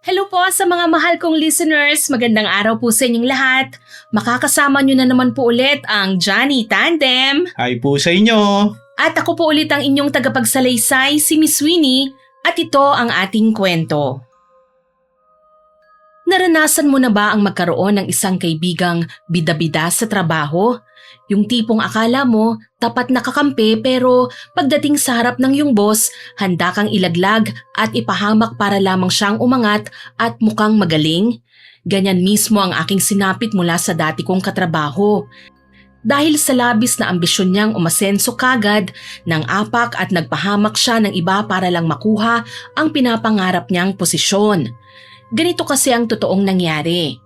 Hello po sa mga mahal kong listeners. Magandang araw po sa inyong lahat. Makakasama nyo na naman po ulit ang Johnny Tandem. Hi po sa inyo! At ako po ulit ang inyong tagapagsalaysay, si Miss Winnie. At ito ang ating kwento. Naranasan mo na ba ang magkaroon ng isang kaibigang bida-bida sa trabaho? Yung tipong akala mo tapat nakakampi pero pagdating sa harap ng iyong boss, handa kang ilaglag at ipahamak para lamang siyang umangat at mukhang magaling? Ganyan mismo ang aking sinapit mula sa dati kong katrabaho. Dahil sa labis na ambisyon niyang umasenso kagad, nang apak at nagpahamak siya ng iba para lang makuha ang pinapangarap niyang posisyon. Ganito kasi ang totoong nangyari.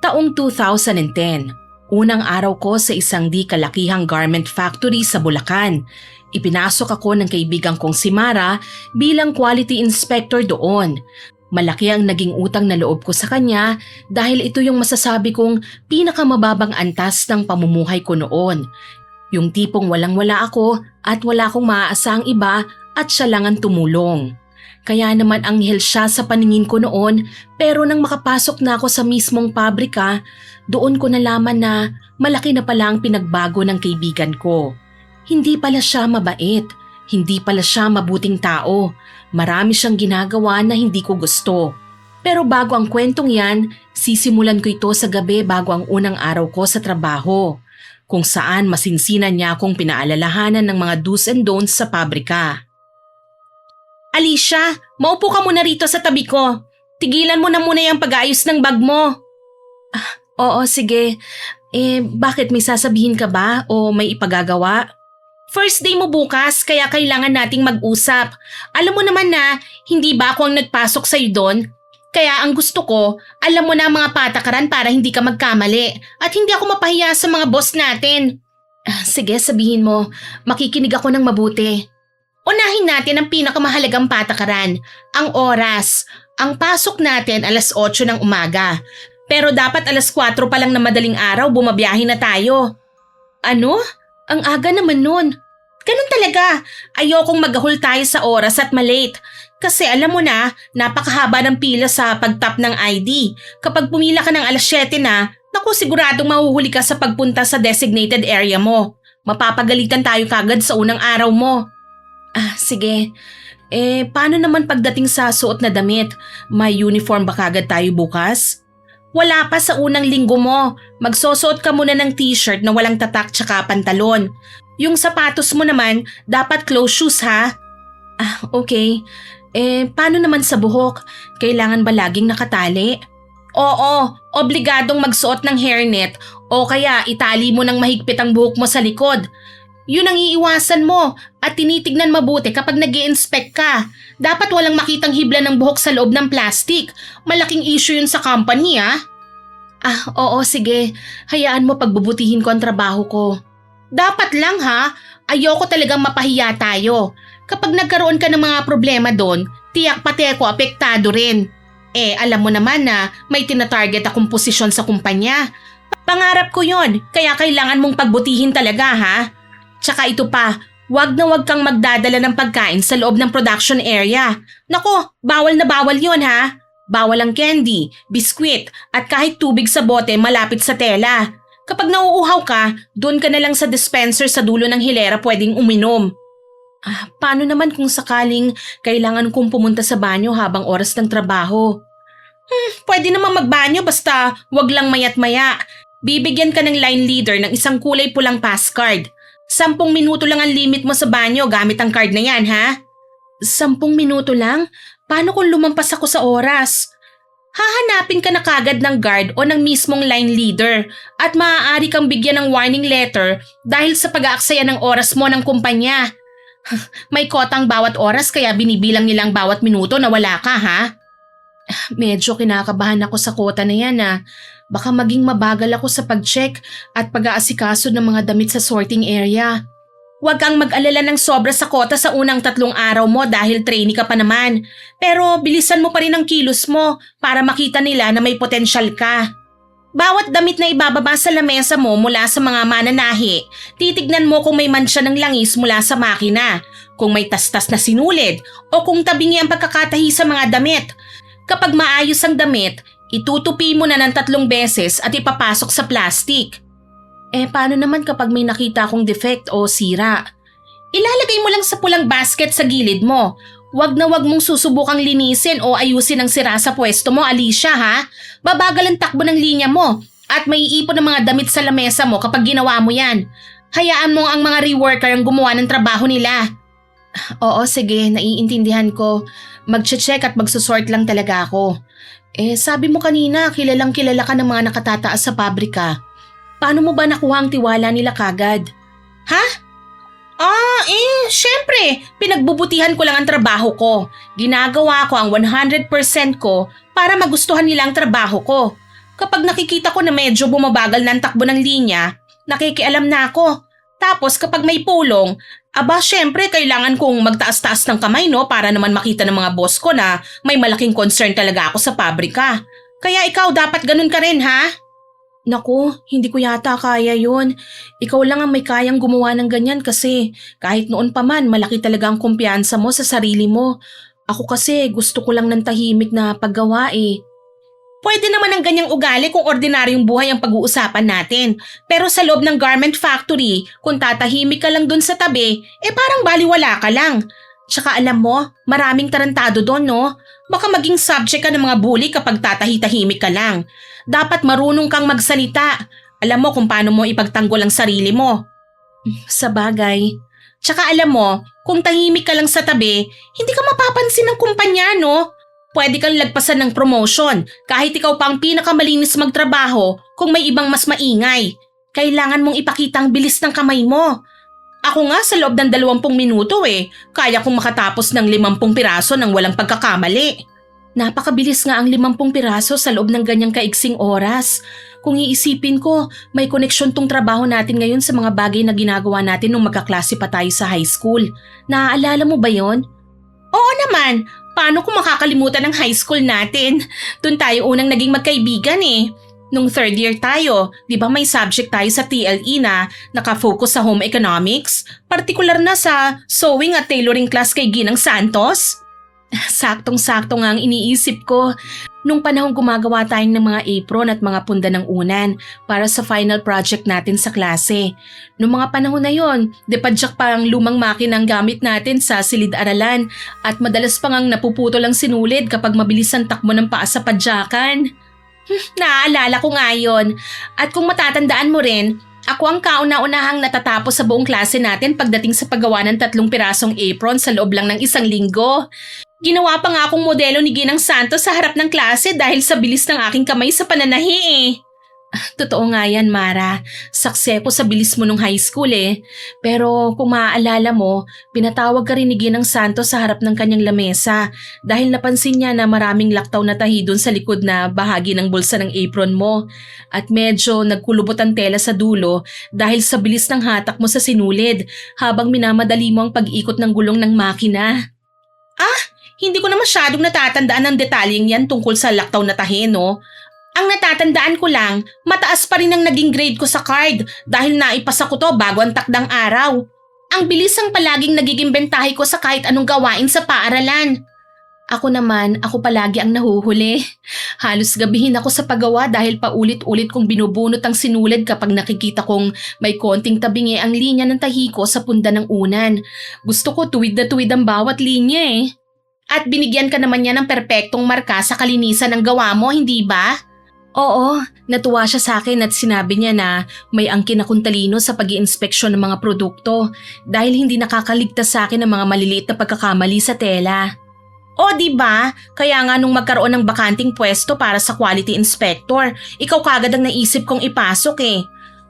Taong 2010. Unang araw ko sa isang di kalakihang garment factory sa Bulacan. Ipinasok ako ng kaibigan kong si Mara bilang quality inspector doon. Malaki ang naging utang na loob ko sa kanya dahil ito yung masasabi kong pinakamababang antas ng pamumuhay ko noon. Yung tipong walang-wala ako at wala akong maaasahang iba at siya lang ang tumulong. Kaya naman anghel siya sa paningin ko noon, pero nang makapasok na ako sa mismong pabrika, doon ko nalaman na malaki na pala ang pinagbago ng kaibigan ko. Hindi pala siya mabait, hindi pala siya mabuting tao. Marami siyang ginagawa na hindi ko gusto. Pero bago ang kwentong yan, sisimulan ko ito sa gabi bago ang unang araw ko sa trabaho, kung saan masinsinan niya akong pinaalalahanan ng mga do's and don'ts sa pabrika. Alicia, maupo ka muna rito sa tabi ko. Tigilan mo na muna yung pag-ayos ng bag mo. Oo, sige. Bakit may sasabihin ka ba o may ipagagawa? First day mo bukas, kaya kailangan nating mag-usap. Alam mo naman na, hindi ba ako ang nagpasok sa'yo doon? Kaya ang gusto ko, alam mo na ang mga patakaran para hindi ka magkamali at hindi ako mapahiya sa mga boss natin. Sige, sabihin mo. Makikinig ako ng mabuti. Unahin natin ang pinakamahalagang patakaran, ang oras. Ang pasok natin alas 8 ng umaga. Pero dapat alas 4 pa lang na madaling araw bumabiyahe na tayo. Ano? Ang aga naman nun. Ganun talaga. Ayokong magahol tayo sa oras at malate. Kasi alam mo na, napakahaba ng pila sa pagtap ng ID. Kapag pumila ka ng alas 7 na, naku siguradong mahuhuli ka sa pagpunta sa designated area mo. Mapapagalitan tayo kagad sa unang araw mo. Sige. Paano naman pagdating sa suot na damit? May uniform ba kagad tayo bukas? Wala pa sa unang linggo mo. Magsusuot ka muna ng t-shirt na walang tatak tsaka pantalon. Yung sapatos mo naman, dapat closed shoes ha? Okay. Paano naman sa buhok? Kailangan ba laging nakatali? Oo, obligadong magsuot ng hairnet o kaya itali mo ng mahigpit ang buhok mo sa likod. Yun ang iiwasan mo at tinitignan mabuti kapag nag-i-inspect ka. Dapat walang makitang hibla ng buhok sa loob ng plastic. Malaking issue yun sa company Oo sige. Hayaan mo pagbubutihin ko ang trabaho ko. Dapat lang ha. Ayoko talagang mapahiya tayo. Kapag nagkaroon ka ng mga problema doon, tiyak pati ako apektado rin. Alam mo naman na may tinatarget akong posisyon sa kumpanya. Pangarap ko yon, kaya kailangan mong pagbutihin talaga ha. Tsaka ito pa, wag na wag kang magdadala ng pagkain sa loob ng production area. Nako, bawal na bawal yon ha. Bawal ang candy, biskwit at kahit tubig sa bote malapit sa tela. Kapag nauuhaw ka, doon ka na lang sa dispenser sa dulo ng hilera pwedeng uminom. Paano naman kung sakaling kailangan kong pumunta sa banyo habang oras ng trabaho? Pwede naman magbanyo basta wag lang mayat maya. Bibigyan ka ng line leader ng isang kulay pulang pass card. 10 minuto lang ang limit mo sa banyo gamit ang card na yan, ha? 10 minuto lang? Paano kung lumampas ako sa oras? Hahanapin ka na kagad ng guard o ng mismong line leader at maaari kang bigyan ng warning letter dahil sa pag-aaksaya ng oras mo ng kumpanya. May kotang bawat oras kaya binibilang nilang bawat minuto na wala ka, ha? Medyo kinakabahan ako sa kota na yan, Baka maging mabagal ako sa pag-check at pag-aasikaso ng mga damit sa sorting area. Huwag kang mag-alala ng sobra sa kota sa unang 3 araw mo dahil trainee ka pa naman. Pero bilisan mo pa rin ang kilos mo para makita nila na may potensyal ka. Bawat damit na ibababa sa lamesa mo mula sa mga mananahi, titignan mo kung may mansya ng langis mula sa makina, kung may tastas na sinulid o kung tabingi ang pagkakatahi sa mga damit. Kapag maayos ang damit, itutupi mo na ng 3 beses at ipapasok sa plastic. Paano naman kapag may nakita akong defect o sira? Ilalagay mo lang sa pulang basket sa gilid mo. Wag na wag mong susubukang linisin o ayusin ang sira sa pwesto mo, Alicia, ha? Babagal ang takbo ng linya mo at may iipon ng mga damit sa lamesa mo kapag ginawa mo yan. Hayaan mo ang mga reworker ang gumawa ng trabaho nila. Oo, sige, naiintindihan ko. Magche-check at magsusort lang talaga ako. Sabi mo kanina, kilalang kilala ka ng mga nakatataas sa pabrika. Paano mo ba nakuha ang tiwala nila kagad? Ha? Syempre, pinagbubutihan ko lang ang trabaho ko. Ginagawa ko ang 100% ko para magustuhan nila ang trabaho ko. Kapag nakikita ko na medyo bumabagal na ang takbo ng linya, nakikialam na ako. Tapos kapag may pulong, syempre kailangan kong magtaas-taas ng kamay para naman makita ng mga boss ko na may malaking concern talaga ako sa pabrika. Kaya ikaw dapat ganun ka rin, ha? Naku, hindi ko yata kaya yun. Ikaw lang ang may kayang gumawa ng ganyan kasi kahit noon pa man malaki talaga ang kumpiyansa mo sa sarili mo. Ako kasi gusto ko lang ng tahimik na paggawa Pwede naman ang ganyang ugali kung ordinaryong buhay ang pag-uusapan natin. Pero sa loob ng garment factory, kung tatahimik ka lang dun sa tabi, parang baliwala ka lang. Tsaka alam mo, maraming tarantado doon, no? Baka maging subject ka ng mga bully kapag tatahi-tahimik ka lang. Dapat marunong kang magsalita. Alam mo kung paano mo ipagtanggol ang sarili mo. Sa bagay. Tsaka alam mo, kung tahimik ka lang sa tabi, hindi ka mapapansin ng kumpanya, no? Pwede kang lagpasan ng promotion kahit ikaw pa ang pinakamalinis magtrabaho kung may ibang mas maingay. Kailangan mong ipakita ang bilis ng kamay mo. Ako nga sa loob ng 20 minuto kaya kong makatapos ng 50 piraso nang walang pagkakamali. Napakabilis nga ang 50 piraso sa loob ng ganyang kaiksing oras. Kung iisipin ko, may koneksyon tong trabaho natin ngayon sa mga bagay na ginagawa natin nung magkaklase pa tayo sa high school. Naaalala mo ba yon? Oo naman. Paano kung makakalimutan ng high school natin? Doon tayo unang naging magkaibigan Nung 3rd year tayo, di ba may subject tayo sa TLE na nakafocus sa home economics? Partikular na sa sewing at tailoring class kay Ginang Santos? Saktong-sakto nga ang iniisip ko. Nung panahong gumagawa tayong ng mga apron at mga punda ng unan para sa final project natin sa klase. Nung mga panahon na yon, depadyak pa ang lumang makinang gamit natin sa silid-aralan at madalas pang ang napuputol ang sinulid kapag mabilis ang takbo ng paa sa padyakan. Naaalala ko nga yun. At kung matatandaan mo rin, ako ang kauna-unahang natatapos sa buong klase natin pagdating sa paggawa ng 3 pirasong apron sa loob lang ng 1 linggo. Ginawa pa nga akong modelo ni Ginang Santos sa harap ng klase dahil sa bilis ng aking kamay sa pananahi Totoo nga yan, Mara. Saksi ako sa bilis mo nung high school Pero kung maaalala mo, pinatawag ka rin ni Ginang Santos sa harap ng kanyang lamesa dahil napansin niya na maraming laktaw na tahi doon sa likod na bahagi ng bulsa ng apron mo. At medyo nagkulubot ang tela sa dulo dahil sa bilis ng hatak mo sa sinulid habang minamadali mo ang pag-ikot ng gulong ng makina. Hindi ko na masyadong natatandaan ang detalyeng yan tungkol sa laktaw na tahi, no? Ang natatandaan ko lang, mataas pa rin ang naging grade ko sa card dahil naipasa ko to bago ang takdang araw. Ang bilis ang palaging nagiging bentahe ko sa kahit anong gawain sa paaralan. Ako palagi ang nahuhuli. Halos gabihin ako sa paggawa dahil paulit-ulit kong binubunot ang sinulid kapag nakikita kong may konting tabingi ang linya ng tahi ko sa punda ng unan. Gusto ko tuwid na tuwid ang bawat linya At binigyan ka naman niya ng perpektong marka sa kalinisan ng gawa mo, hindi ba? Oo, natuwa siya sa akin at sinabi niya na may angkin akong talino sa pag-iinspeksyon ng mga produkto dahil hindi nakakaligtas sa akin ng mga maliliit na pagkakamali sa tela. O di ba? Kaya nga nung magkaroon ng bakanting pwesto para sa quality inspector, ikaw kagad ang naisip kong ipasok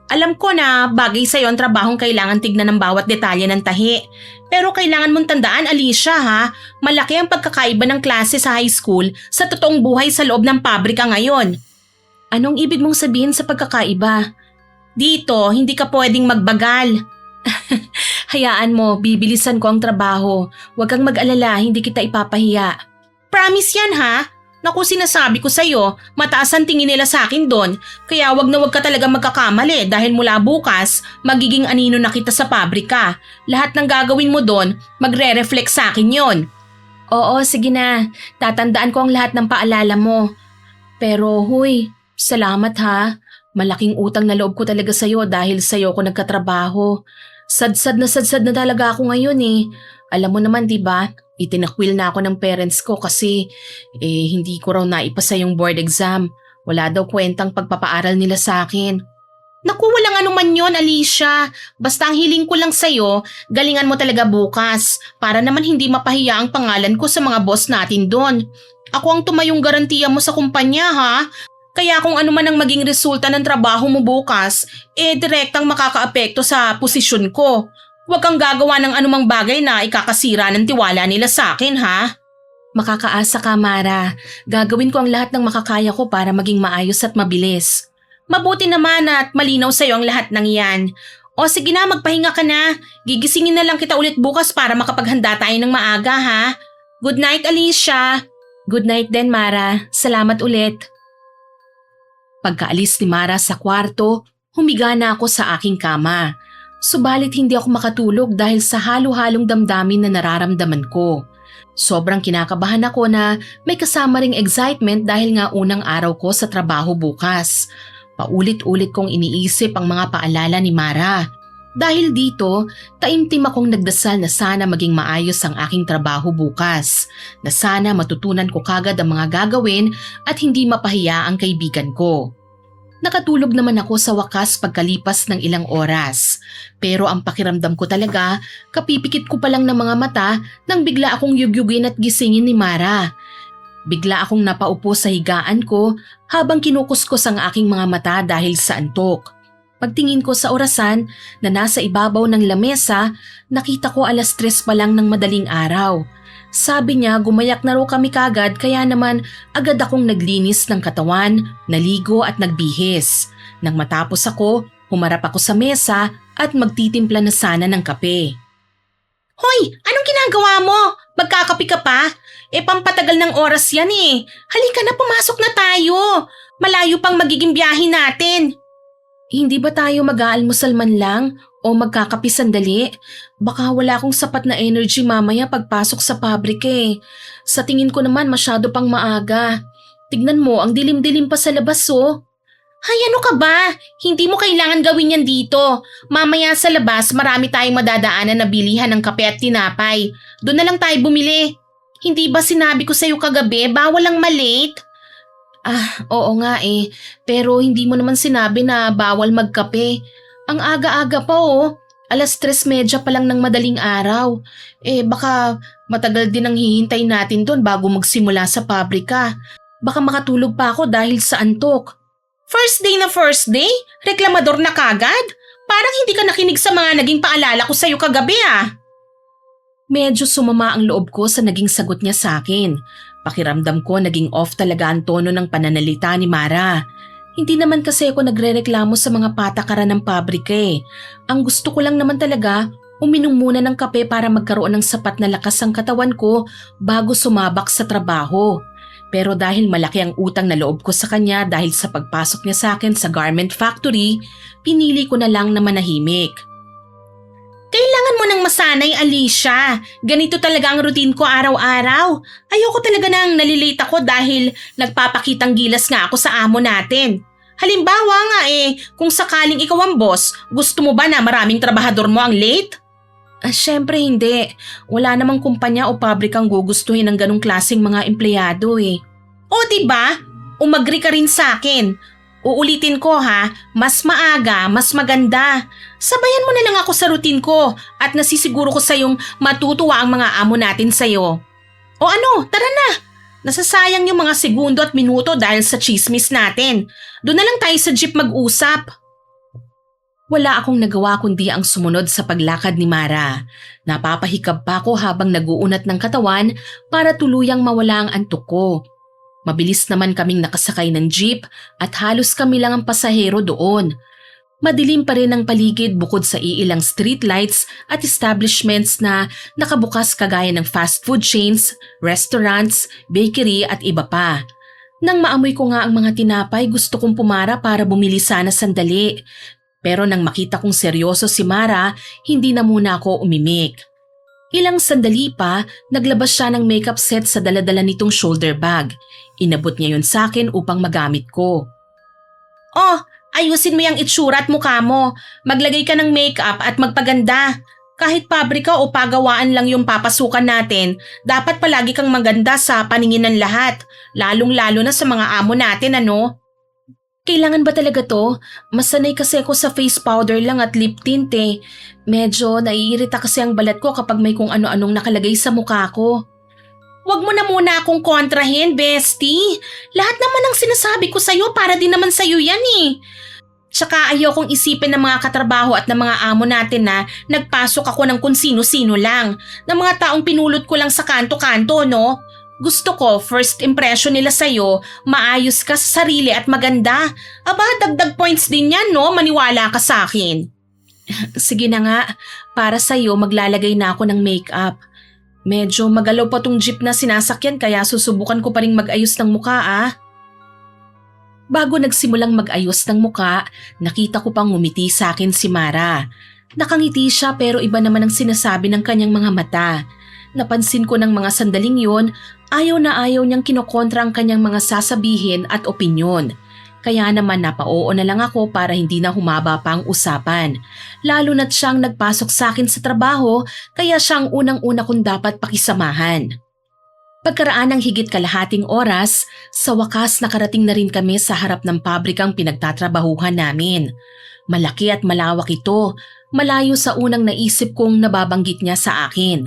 Alam ko na bagay sa'yo ang trabahong kailangan tignan ng bawat detalye ng tahi. Pero kailangan mong tandaan, Alicia malaki ang pagkakaiba ng klase sa high school sa totoong buhay sa loob ng pabrika ngayon. Anong ibig mong sabihin sa pagkakaiba? Dito, hindi ka pwedeng magbagal. Hayaan mo, bibilisan ko ang trabaho. Huwag kang mag-alala, hindi kita ipapahiya. Promise yan Naku, sinasabi ko sa'yo, mataas ang tingin nila sa akin doon. Kaya wag na wag ka talaga magkakamali dahil mula bukas, magiging anino na kita sa pabrika. Lahat ng gagawin mo doon, magre-reflect sa akin yon. Oo, sige na. Tatandaan ko ang lahat ng paalala mo. Pero huy, salamat ha. Malaking utang na loob ko talaga sa'yo dahil sa'yo ko nagkatrabaho. Sadsad na talaga ako ngayon eh. Alam mo naman 'di ba? Itinakwil na ako ng parents ko kasi hindi ko raw naipasa yung board exam. Wala daw kwentang pagpapaaral nila sa akin. Naku, walang anuman yon, Alicia. Basta ang hiling ko lang sa'yo, galingan mo talaga bukas para naman hindi mapahiya ang pangalan ko sa mga boss natin doon. Ako ang tumayong garantiya mo sa kumpanya ha. Kaya kung ano man ang maging resulta ng trabaho mo bukas, direktang makakaapekto sa posisyon ko. Huwag kang gagawa ng anumang bagay na ikakasira ng tiwala nila sa akin ha. Makakaasa ka, Mara. Gagawin ko ang lahat ng makakaya ko para maging maayos at mabilis. Mabuti naman at malinaw sa'yo ang lahat ng iyan. O sige na, magpahinga ka na. Gigisingin na lang kita ulit bukas para makapaghanda tayo ng maaga ha. Good night, Alicia. Good night din, Mara. Salamat ulit. Pagkaalis ni Mara sa kwarto, humiga na ako sa aking kama. Subalit hindi ako makatulog dahil sa halo-halong damdamin na nararamdaman ko. Sobrang kinakabahan ako na may kasama ring excitement dahil nga unang araw ko sa trabaho bukas. Paulit-ulit kong iniisip ang mga paalala ni Mara. Dahil dito, taimtim akong nagdasal na sana maging maayos ang aking trabaho bukas. Na sana matutunan ko kagad ang mga gagawin at hindi mapahiya ang kaibigan ko. Nakatulog naman ako sa wakas pagkalipas ng ilang oras. Pero ang pakiramdam ko talaga, kapipikit ko pa lang ng mga mata nang bigla akong yugyugin at gisingin ni Mara. Bigla akong napaupo sa higaan ko habang kinukuskus ang aking mga mata dahil sa antok. Pagtingin ko sa orasan na nasa ibabaw ng lamesa, nakita ko 3:00 pa lang ng madaling araw. Sabi niya gumayak na raw kami kagad kaya naman agad akong naglinis ng katawan, naligo at nagbihis. Nang matapos ako, humarap ako sa mesa at magtitimpla na sana ng kape. Hoy! Anong ginagawa mo? Magkakape ka pa? Pampatagal ng oras yan eh. Halika na, pumasok na tayo. Malayo pang magiging biyahe natin. Hindi ba tayo mag-aalmusal man lang o magkakape sandali? Baka wala akong sapat na energy mamaya pagpasok sa pabrika eh. Sa tingin ko naman masyado pang maaga. Tignan mo, ang dilim-dilim pa sa labas oh. Hay, ano ka ba? Hindi mo kailangan gawin yan dito. Mamaya sa labas marami tayong madadaanan na bilihan ng kape at tinapay. Doon na lang tayo bumili. Hindi ba sinabi ko sa'yo kagabi, bawal ang malate? Oo nga eh. Pero hindi mo naman sinabi na bawal magkape. Ang aga-aga pa oh. 3:30 pa lang ng madaling araw. Baka matagal din ang hihintay natin doon bago magsimula sa pabrika. Baka makatulog pa ako dahil sa antok. First day na first day? Reklamador na kagad? Parang hindi ka nakinig sa mga naging paalala ko sa'yo kagabi ah. Medyo sumama ang loob ko sa naging sagot niya sa akin. Pakiramdam ko naging off talaga ang tono ng pananalita ni Mara. Hindi naman kasi ako nagrereklamo sa mga patakaran ng pabrika eh. Ang gusto ko lang naman talaga, uminom muna ng kape para magkaroon ng sapat na lakas ang katawan ko bago sumabak sa trabaho. Pero dahil malaki ang utang na loob ko sa kanya dahil sa pagpasok niya sa akin sa garment factory, pinili ko na lang na manahimik. Kailangan mo nang masanay, Alicia. Ganito talaga ang routine ko araw-araw. Ayoko talaga nang nalilate ako dahil nagpapakitang gilas nga ako sa amo natin. Halimbawa nga kung sakaling ikaw ang boss, gusto mo ba na maraming trabahador mo ang late? Syempre hindi. Wala namang kumpanya o pabrikang gugustuhin ng ganong klaseng mga empleyado eh. O diba? Umagri ka rin sa akin. Uulitin ko ha, mas maaga, mas maganda. Sabayan mo na lang ako sa routine ko at nasisiguro ko sayong matutuwa ang mga amo natin sayo. O ano, tara na. Nasasayang yung mga segundo at minuto dahil sa chismis natin. Doon na lang tayo sa jeep mag-usap. Wala akong nagawa kundi ang sumunod sa paglakad ni Mara. Napapahikab pa ako habang naguunat ng katawan para tuluyang mawala ang antok ko. Mabilis naman kaming nakasakay ng jeep at halos kami lang ang pasahero doon. Madilim pa rin ang paligid bukod sa iilang streetlights at establishments na nakabukas kagaya ng fast food chains, restaurants, bakery at iba pa. Nang maamoy ko nga ang mga tinapay, gusto kong pumara para bumili sana sandali. Pero nang makita kong seryoso si Mara, hindi na muna ako umimik. Ilang sandali pa, naglabas siya ng makeup set sa daladala nitong shoulder bag. Inabot niya yun sa akin upang magamit ko. Oh, ayusin mo yung itsura at mukha mo. Maglagay ka ng makeup at magpaganda. Kahit pabrika o pagawaan lang yung papasukan natin, dapat palagi kang maganda sa paningin ng lahat. Lalong-lalo na sa mga amo natin, ano? Kailangan ba talaga to? Mas sanay kasi ako sa face powder lang at lip tint eh. Medyo naiirita kasi ang balat ko kapag may kung ano-anong nakalagay sa mukha ko. Huwag mo na muna akong kontrahin, bestie. Lahat naman ng sinasabi ko sa'yo para din naman sa'yo yan eh. Tsaka ayokong isipin ng mga katrabaho at ng mga amo natin na nagpasok ako ng kung sino-sino lang. Ng mga taong pinulot ko lang sa kanto-kanto, no? Gusto ko, first impression nila sa'yo, maayos ka sa sarili at maganda. Aba, dagdag points din yan, no? Maniwala ka sa akin. Sige na nga, para sa'yo maglalagay na ako ng makeup. Medyo magalaw pa tong jeep na sinasakyan kaya susubukan ko pa rin mag-ayos ng mukha ah. Bago nagsimulang mag-ayos ng mukha, nakita ko pang ngumiti sa akin si Mara. Nakangiti siya pero iba naman ang sinasabi ng kanyang mga mata. Napansin ko ng mga sandaling yun, ayaw na ayaw niyang kinokontra ang kanyang mga sasabihin at opinyon. Kaya naman napao na lang ako para hindi na humaba pa ang usapan. Lalo na't siyang nagpasok sa akin sa trabaho kaya siyang unang-una kong dapat pakisamahan. Pagkaraan ng higit kalahating oras, sa wakas nakarating na rin kami sa harap ng pabrikang pinagtatrabahuhan namin. Malaki at malawak ito, malayo sa unang naisip kong nababanggit niya sa akin.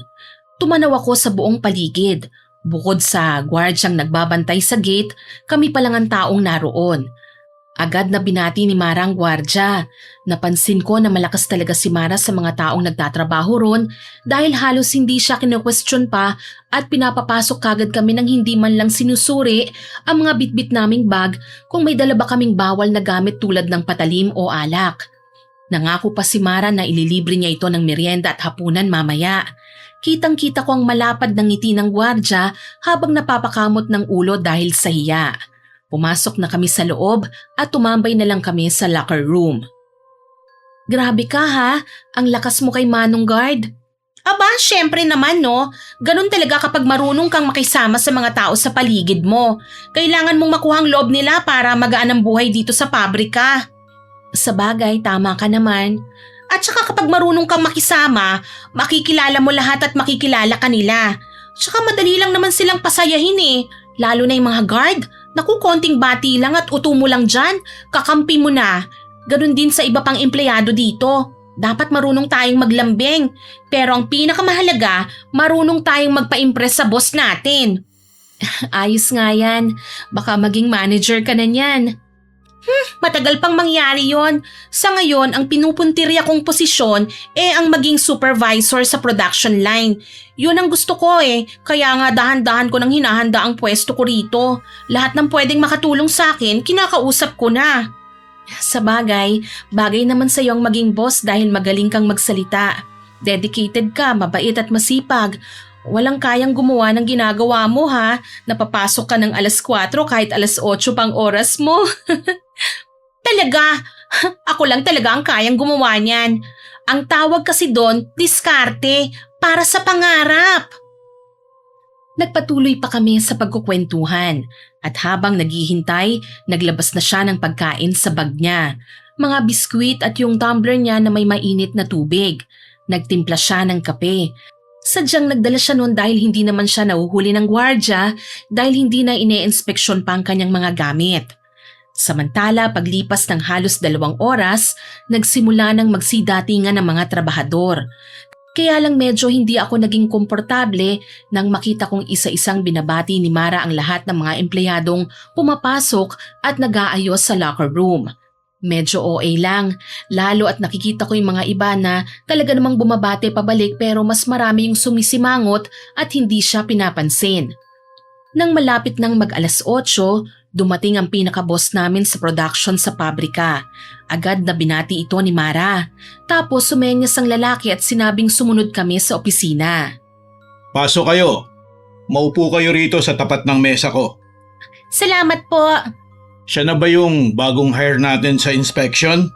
Tumanaw ako sa buong paligid. Bukod sa gwardyang nagbabantay sa gate, kami pa lang ang taong naroon. Agad na binati ni Mara ang gwardya. Napansin ko na malakas talaga si Mara sa mga taong nagtatrabaho ron dahil halos hindi siya kino-question pa at pinapapasok kagad kami nang hindi man lang sinusuri ang mga bitbit naming bag kung may dala ba kaming bawal na gamit tulad ng patalim o alak. Nangako pa si Mara na ililibre niya ito ng merienda at hapunan mamaya. Kitang-kita ko ang malapad ng ngiti ng gwardya habang napapakamot ng ulo dahil sa hiya. Pumasok na kami sa loob at tumambay na lang kami sa locker room. Grabe ka ha, ang lakas mo kay Manong Guard. Aba, syempre naman no. Ganun talaga kapag marunong kang makisama sa mga tao sa paligid mo. Kailangan mong makuha ang loob nila para magaan ang buhay dito sa pabrika. Sa bagay, tama ka naman. At saka kapag marunong kang makisama, makikilala mo lahat at makikilala ka nila. Tsaka madali lang naman silang pasayahin eh. Lalo na yung mga guard. Naku, konting bati lang at uto mo lang dyan. Kakampi mo na. Ganun din sa iba pang empleyado dito. Dapat marunong tayong maglambing. Pero ang pinakamahalaga, marunong tayong magpa-impress sa boss natin. Ayos nga yan. Baka maging manager ka na niyan. Matagal pang mangyari yon. Sa ngayon, ang pinupuntirya kong posisyon ang maging supervisor sa production line. Yun ang gusto ko kaya nga dahan-dahan ko nang hinahanda ang pwesto ko rito. Lahat ng pwedeng makatulong sa akin, kinakausap ko na. Sa bagay naman sa iyo ang maging boss dahil magaling kang magsalita. Dedicated ka, mabait at masipag. Walang kayang gumawa ng ginagawa mo ha. Napapasok ka ng 4:00 kahit 8:00 pang oras mo. Talaga? Ako lang talaga ang kayang gumawa niyan. Ang tawag kasi doon, diskarte, para sa pangarap. Nagpatuloy pa kami sa pagkukwentuhan at habang naghihintay, naglabas na siya ng pagkain sa bag niya. Mga biskwit at yung tumbler niya na may mainit na tubig. Nagtimpla siya ng kape. Sadyang nagdala siya noon dahil hindi naman siya nahuhuli ng gwardya dahil hindi na ine-inspeksyon pa ang kanyang mga gamit. Samantala, paglipas ng halos 2 oras, nagsimula ng magsidatingan ng mga trabahador. Kaya lang medyo hindi ako naging komportable nang makita kong isa-isang binabati ni Mara ang lahat ng mga empleyadong pumapasok at nag-aayos sa locker room. Medyo OA lang, lalo at nakikita ko yung mga iba na talaga namang bumabate pabalik pero mas marami yung sumisimangot at hindi siya pinapansin. Nang malapit ng mag-8:00, dumating ang pinaka-boss namin sa production sa pabrika. Agad na binati ito ni Mara. Tapos sumenyas ang lalaki at sinabing sumunod kami sa opisina. Pasok kayo. Maupo kayo rito sa tapat ng mesa ko. Salamat po. Siya na ba yung bagong hire natin sa inspection?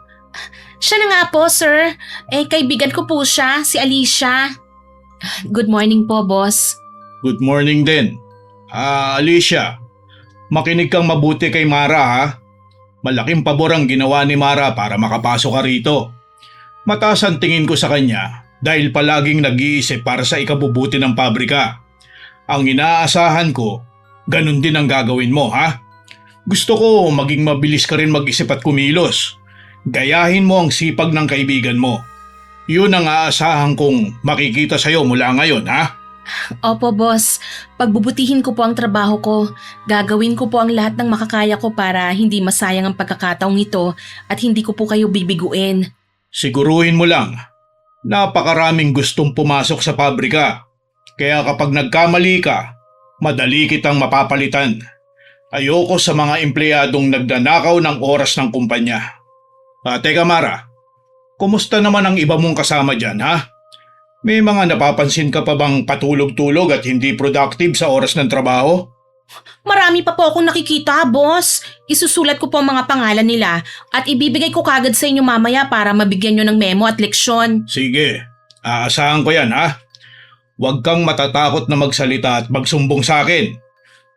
Siya na nga po, sir. Kaibigan ko po siya, si Alicia. Good morning po, boss. Good morning din. Alicia, makinig kang mabuti kay Mara ha. Malaking pabor ang ginawa ni Mara para makapasok ka rito. Mataas ang tingin ko sa kanya dahil palaging nag-iisip para sa ikabubuti ng pabrika. Ang inaasahan ko, ganun din ang gagawin mo ha. Gusto ko maging mabilis ka rin mag-isip at kumilos. Gayahin mo ang sipag ng kaibigan mo. Yun ang aasahan kong makikita sa'yo mula ngayon ha. Opo, boss. Pagbubutihin ko po ang trabaho ko. Gagawin ko po ang lahat ng makakaya ko para hindi masayang ang pagkakataong ito at hindi ko po kayo bibiguin. Siguruhin mo lang, napakaraming gustong pumasok sa pabrika. Kaya kapag nagkamali ka, madali kitang mapapalitan. Ayoko sa mga empleyadong nagdanakaw ng oras ng kumpanya. Teka Mara, kumusta naman ang iba mong kasama dyan ha? May mga napapansin ka pa bang patulog-tulog at hindi productive sa oras ng trabaho? Marami pa po akong nakikita, boss. Isusulat ko po ang mga pangalan nila at ibibigay ko kagad sa inyo mamaya para mabigyan nyo ng memo at leksyon. Sige, aasahan ko yan ha. Huwag kang matatakot na magsalita at magsumbong sa akin.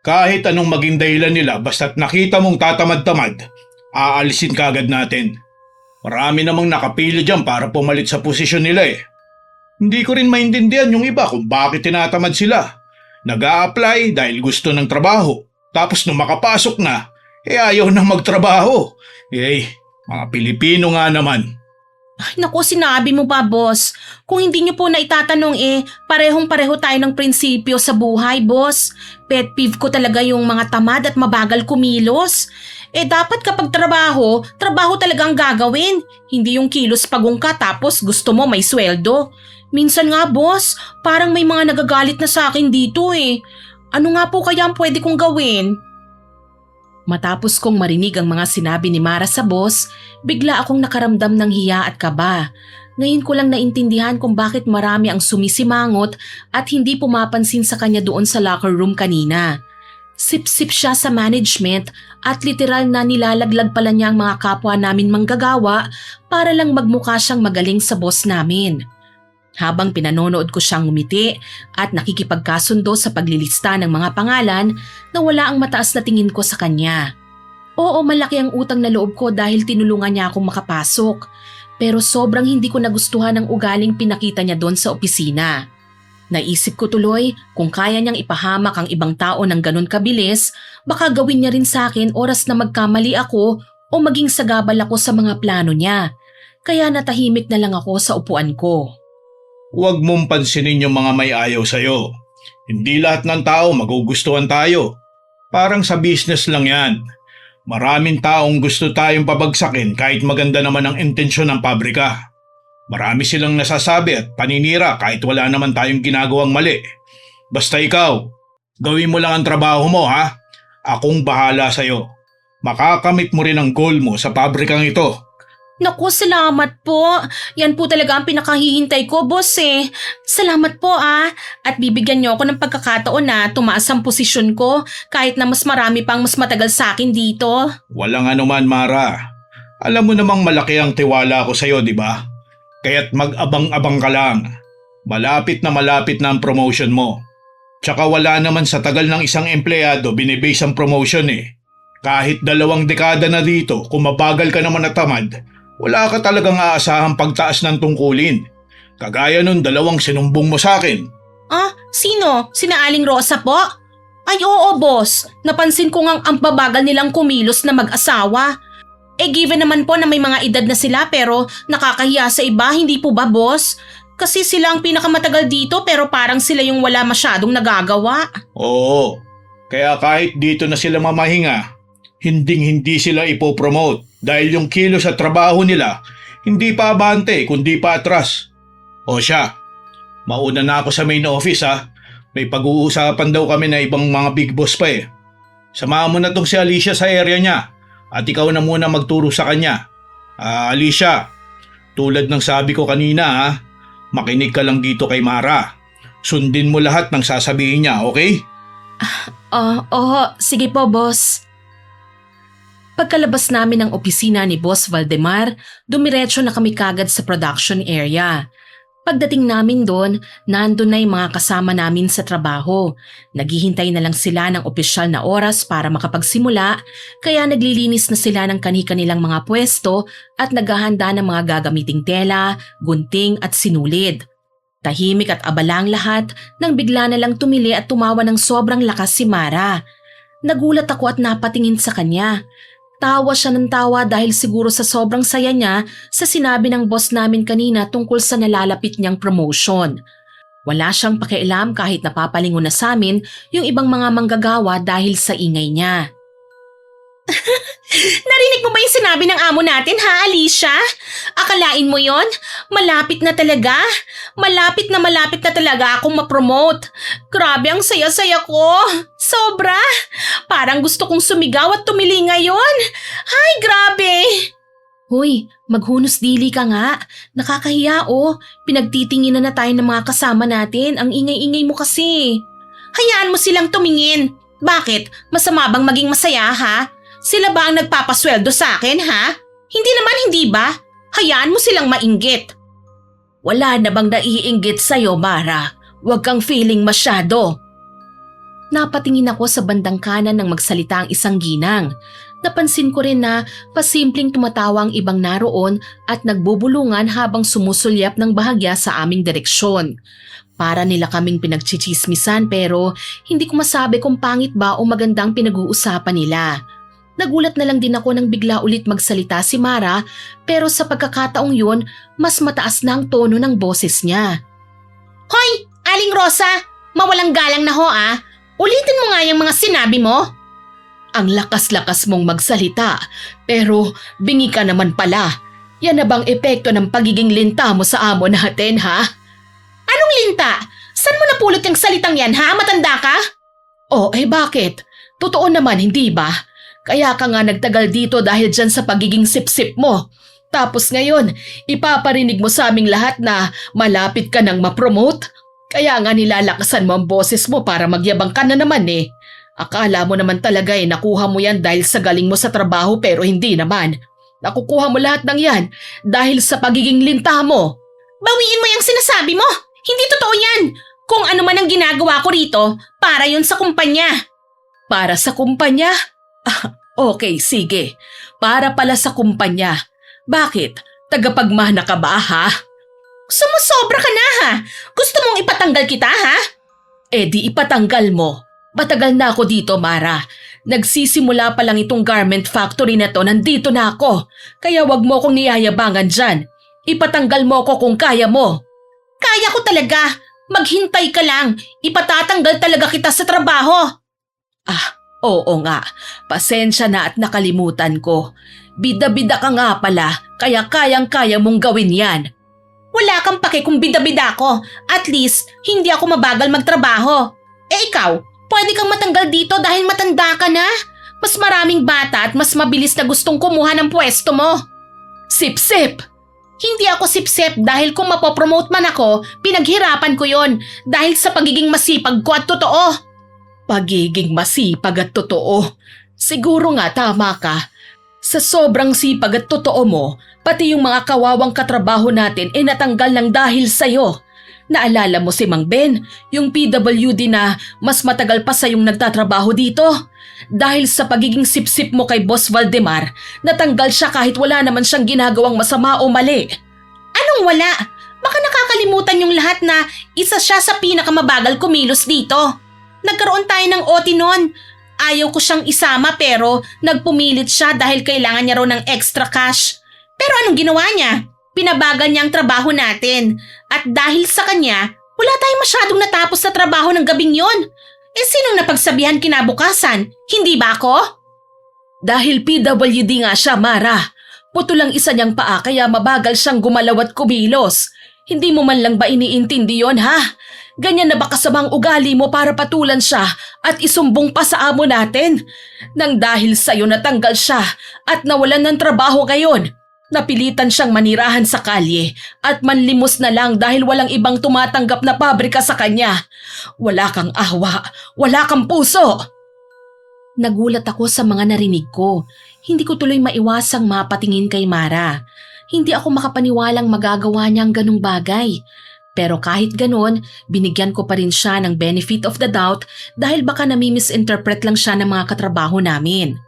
Kahit anong maging dahilan nila basta't nakita mong tatamad-tamad, aalisin kagad natin. Marami namang nakapili dyan para pumalit sa posisyon nila eh. Hindi ko rin maintindihan yung iba kung bakit tinatamad sila. Nag-a-apply dahil gusto ng trabaho. Tapos nung makapasok na, ayaw nang magtrabaho. Mga Pilipino nga naman. Ay naku, sinabi mo pa, boss. Kung hindi nyo po na itatanong parehong-pareho tayo ng prinsipyo sa buhay, boss. Pet peeve ko talaga yung mga tamad at mabagal kumilos. Dapat kapag trabaho talaga ang gagawin. Hindi yung kilos pagungka tapos gusto mo may sweldo. Minsan nga, boss, parang may mga nagagalit na sa akin dito eh. Ano nga po kaya ang pwede kong gawin? Matapos kong marinig ang mga sinabi ni Mara sa boss, bigla akong nakaramdam ng hiya at kaba. Ngayon ko lang naintindihan kung bakit marami ang sumisimangot at hindi pumapansin sa kanya doon sa locker room kanina. Sip-sip siya sa management at literal na nilalaglag pala niya ang mga kapwa namin manggagawa para lang magmukha siyang magaling sa boss namin. Habang pinanonood ko siyang ngumiti at nakikipagkasundo sa paglilista ng mga pangalan, nawala ang mataas na tingin ko sa kanya. Oo, malaki ang utang na loob ko dahil tinulungan niya akong makapasok. Pero sobrang hindi ko nagustuhan ang ugaling pinakita niya doon sa opisina. Naisip ko tuloy kung kaya niyang ipahamak ang ibang tao ng ganun kabilis, baka gawin niya rin sa akin oras na magkamali ako o maging sagabal ako sa mga plano niya. Kaya natahimik na lang ako sa upuan ko. Huwag mong pansinin yung mga may ayaw sa'yo. Hindi lahat ng tao magugustuhan tayo. Parang sa business lang yan. Maraming taong gusto tayong pabagsakin kahit maganda naman ang intensyon ng pabrika. Marami silang nasasabi at paninira kahit wala naman tayong ginagawang mali. Basta ikaw, gawin mo lang ang trabaho mo ha. Akong bahala sa'yo. Makakamit mo rin ang goal mo sa pabrikang ito. Naku, salamat po. Yan po talaga ang pinakahihintay ko, boss eh. Salamat po ah. At bibigyan niyo ako ng pagkakataon na tumaas ang posisyon ko kahit na mas marami pang mas matagal sa akin dito. Walang anuman, Mara. Alam mo namang malaki ang tiwala ko sa'yo, di ba? Kaya't mag-abang-abang ka lang. Malapit na ang promotion mo. Tsaka wala naman sa tagal ng isang empleyado binibase ang promotion eh. Kahit 2 dekada na dito, kung mabagal ka naman at tamad, wala ka talagang aasahang pagtaas ng tungkulin. Kagaya nun 2 sinumbong mo sa akin. Ah, sino? Sina Aling Rosa po? Ay oo, boss. Napansin ko ngang ang babagal nilang kumilos na mag-asawa. Given naman po na may mga edad na sila pero nakakahiya sa iba, hindi po ba, boss? Kasi sila ang pinakamatagal dito pero parang sila yung wala masyadong nagagawa. Oo, kaya kahit dito na sila mamahinga, hindi sila ipopromote dahil yung kilos sa trabaho nila hindi pa abante kundi pa atras. O siya, mauna na ako sa main office ha. May pag-uusapan daw kami na ibang mga big boss pa eh. Samahan mo na tong si Alicia sa area niya at ikaw na muna magturo sa kanya. Alicia, tulad ng sabi ko kanina ha, makinig ka lang dito kay Mara. Sundin mo lahat ng sasabihin niya, okay? Sige po, boss. Pagkalabas namin ng opisina ni Boss Valdemar, dumiretso na kami kagad sa production area. Pagdating namin doon, nandun na yung mga kasama namin sa trabaho. Naghihintay na lang sila ng opisyal na oras para makapagsimula, kaya naglilinis na sila ng kani-kanilang mga pwesto at naghahanda ng mga gagamiting tela, gunting at sinulid. Tahimik at abala ang lahat nang bigla na lang tumili at tumawa ng sobrang lakas si Mara. Nagulat ako at napatingin sa kanya. Tawa siya ng tawa dahil siguro sa sobrang saya niya sa sinabi ng boss namin kanina tungkol sa nalalapit niyang promotion. Wala siyang pakialam kahit napapalingon na sa amin yung ibang mga manggagawa dahil sa ingay niya. Narinig mo ba yung sinabi ng amo natin ha, Alicia? Akalain mo yon? Malapit na talaga. Malapit na talaga akong ma-promote. Grabe ang saya-saya ko. Sobra. Parang gusto kong sumigaw at tumili ngayon. Ay, grabe. Hoy, maghunos dili ka nga. Nakakahiya oh. Pinagtitinginan na tayo ng mga kasama natin. Ang ingay-ingay mo kasi. Hayaan mo silang tumingin. Bakit? Masama bang maging masaya ha? Sila ba ang nagpapasweldo sa akin, ha? Hindi naman, hindi ba? Hayaan mo silang mainggit. Wala na bang naiinggit sa'yo, Mara? Huwag kang feeling masyado. Napatingin ako sa bandang kanan ng magsalita ang isang ginang. Napansin ko rin na pasimpleng tumatawa ang ibang naroon at nagbubulungan habang sumusulyap ng bahagya sa aming direksyon. Para nila kaming pinagchichismisan pero hindi ko masabi kung pangit ba o magandang pinag-uusapan nila. Nagulat na lang din ako nang bigla ulit magsalita si Mara pero sa pagkakataong yun, mas mataas na ang tono ng boses niya. Hoy! Aling Rosa! Mawalang galang na ho ah! Ulitin mo nga yung mga sinabi mo! Ang lakas-lakas mong magsalita pero bingi ka naman pala. Yan na bang epekto ng pagiging linta mo sa amo natin ha? Anong linta? Saan mo napulot yung salitang yan ha? Matanda ka? Oh bakit? Totoo naman hindi ba? Kaya ka nga nagtagal dito dahil dyan sa pagiging sip-sip mo. Tapos ngayon, ipaparinig mo sa aming lahat na malapit ka nang ma-promote? Kaya nga nilalakasan mo ang boses mo para magyabang ka na naman eh. Akala mo naman talaga nakuha mo yan dahil sa galing mo sa trabaho pero hindi naman. Nakukuha mo lahat ng yan dahil sa pagiging linta mo. Bawiin mo yung sinasabi mo. Hindi totoo yan. Kung ano man ang ginagawa ko rito, para yun sa kumpanya. Para sa kumpanya? Okay, sige. Para pala sa kumpanya. Bakit? Tagapagmana ka ba, ha? Sumusobra ka na, ha? Gusto mong ipatanggal kita, ha? Di ipatanggal mo. Matagal na ako dito, Mara. Nagsisimula pa lang itong garment factory na to, nandito na ako. Kaya wag mo akong niyayabangan dyan. Ipatanggal mo ako kung kaya mo. Kaya ko talaga. Maghintay ka lang. Ipatatanggal talaga kita sa trabaho. Oo nga, pasensya na at nakalimutan ko. Bida-bida ka nga pala, kaya kayang-kaya mong gawin yan. Wala kang pake kung bida-bida ko. At least, hindi ako mabagal magtrabaho. Ikaw, pwede kang matanggal dito dahil matanda ka na. Mas maraming bata at mas mabilis na gustong kumuha ng pwesto mo. Sip-sip! Hindi ako sip-sip dahil kung mapopromote man ako, pinaghirapan ko yon dahil sa pagiging masipag ko at totoo. Pagiging masipag at totoo. Siguro nga tama ka. Sa sobrang sipag at totoo mo, pati yung mga kawawang katrabaho natin natanggal lang dahil sa'yo. Naalala mo si Mang Ben, yung PWD na mas matagal pa sa yung nagtatrabaho dito? Dahil sa pagiging sip-sip mo kay Boss Valdemar, natanggal siya kahit wala naman siyang ginagawang masama o mali. Anong wala? Baka nakakalimutan yung lahat na isa siya sa pinakamabagal kumilos dito. Nagkaroon tayo ng OT noon. Ayaw ko siyang isama pero nagpumilit siya dahil kailangan niya raw ng extra cash. Pero anong ginawa niya? Pinabagal niya ang trabaho natin. At dahil sa kanya, wala tayong masyadong natapos na trabaho ng gabing yon. Sinong napagsabihan kinabukasan? Hindi ba ako? Dahil PWD nga siya, Mara. Puto lang isa niyang paa kaya mabagal siyang gumalaw at kumilos. Hindi mo man lang ba iniintindi yon, ha? Ganyan na ba kasamang ugali mo para patulan siya at isumbong pa sa amo natin? Nang dahil sa'yo natanggal siya at nawalan ng trabaho ngayon, napilitan siyang manirahan sa kalye at manlimos na lang dahil walang ibang tumatanggap na pabrika sa kanya. Wala kang awa, wala kang puso. Nagulat ako sa mga narinig ko. Hindi ko tuloy maiwasang mapatingin kay Mara. Hindi ako makapaniwalang magagawa niya ang ganung bagay. Pero kahit ganun, binigyan ko pa rin siya ng benefit of the doubt dahil baka nami-misinterpret lang siya ng mga katrabaho namin.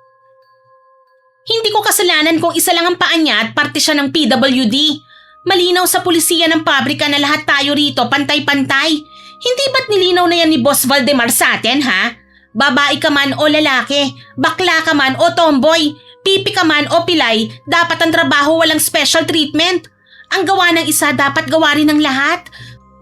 Hindi ko kasalanan kung isa lang ang paa niya at parte siya ng PWD. Malinaw sa pulisiya ng pabrika na lahat tayo rito pantay-pantay. Hindi ba't nilinaw na yan ni Boss Valdemar sa atin, ha? Babae ka man o lalaki, bakla ka man o tomboy, pipi ka man o pilay, dapat ang trabaho walang special treatment. Ang gawa ng isa dapat gawa rin ng lahat.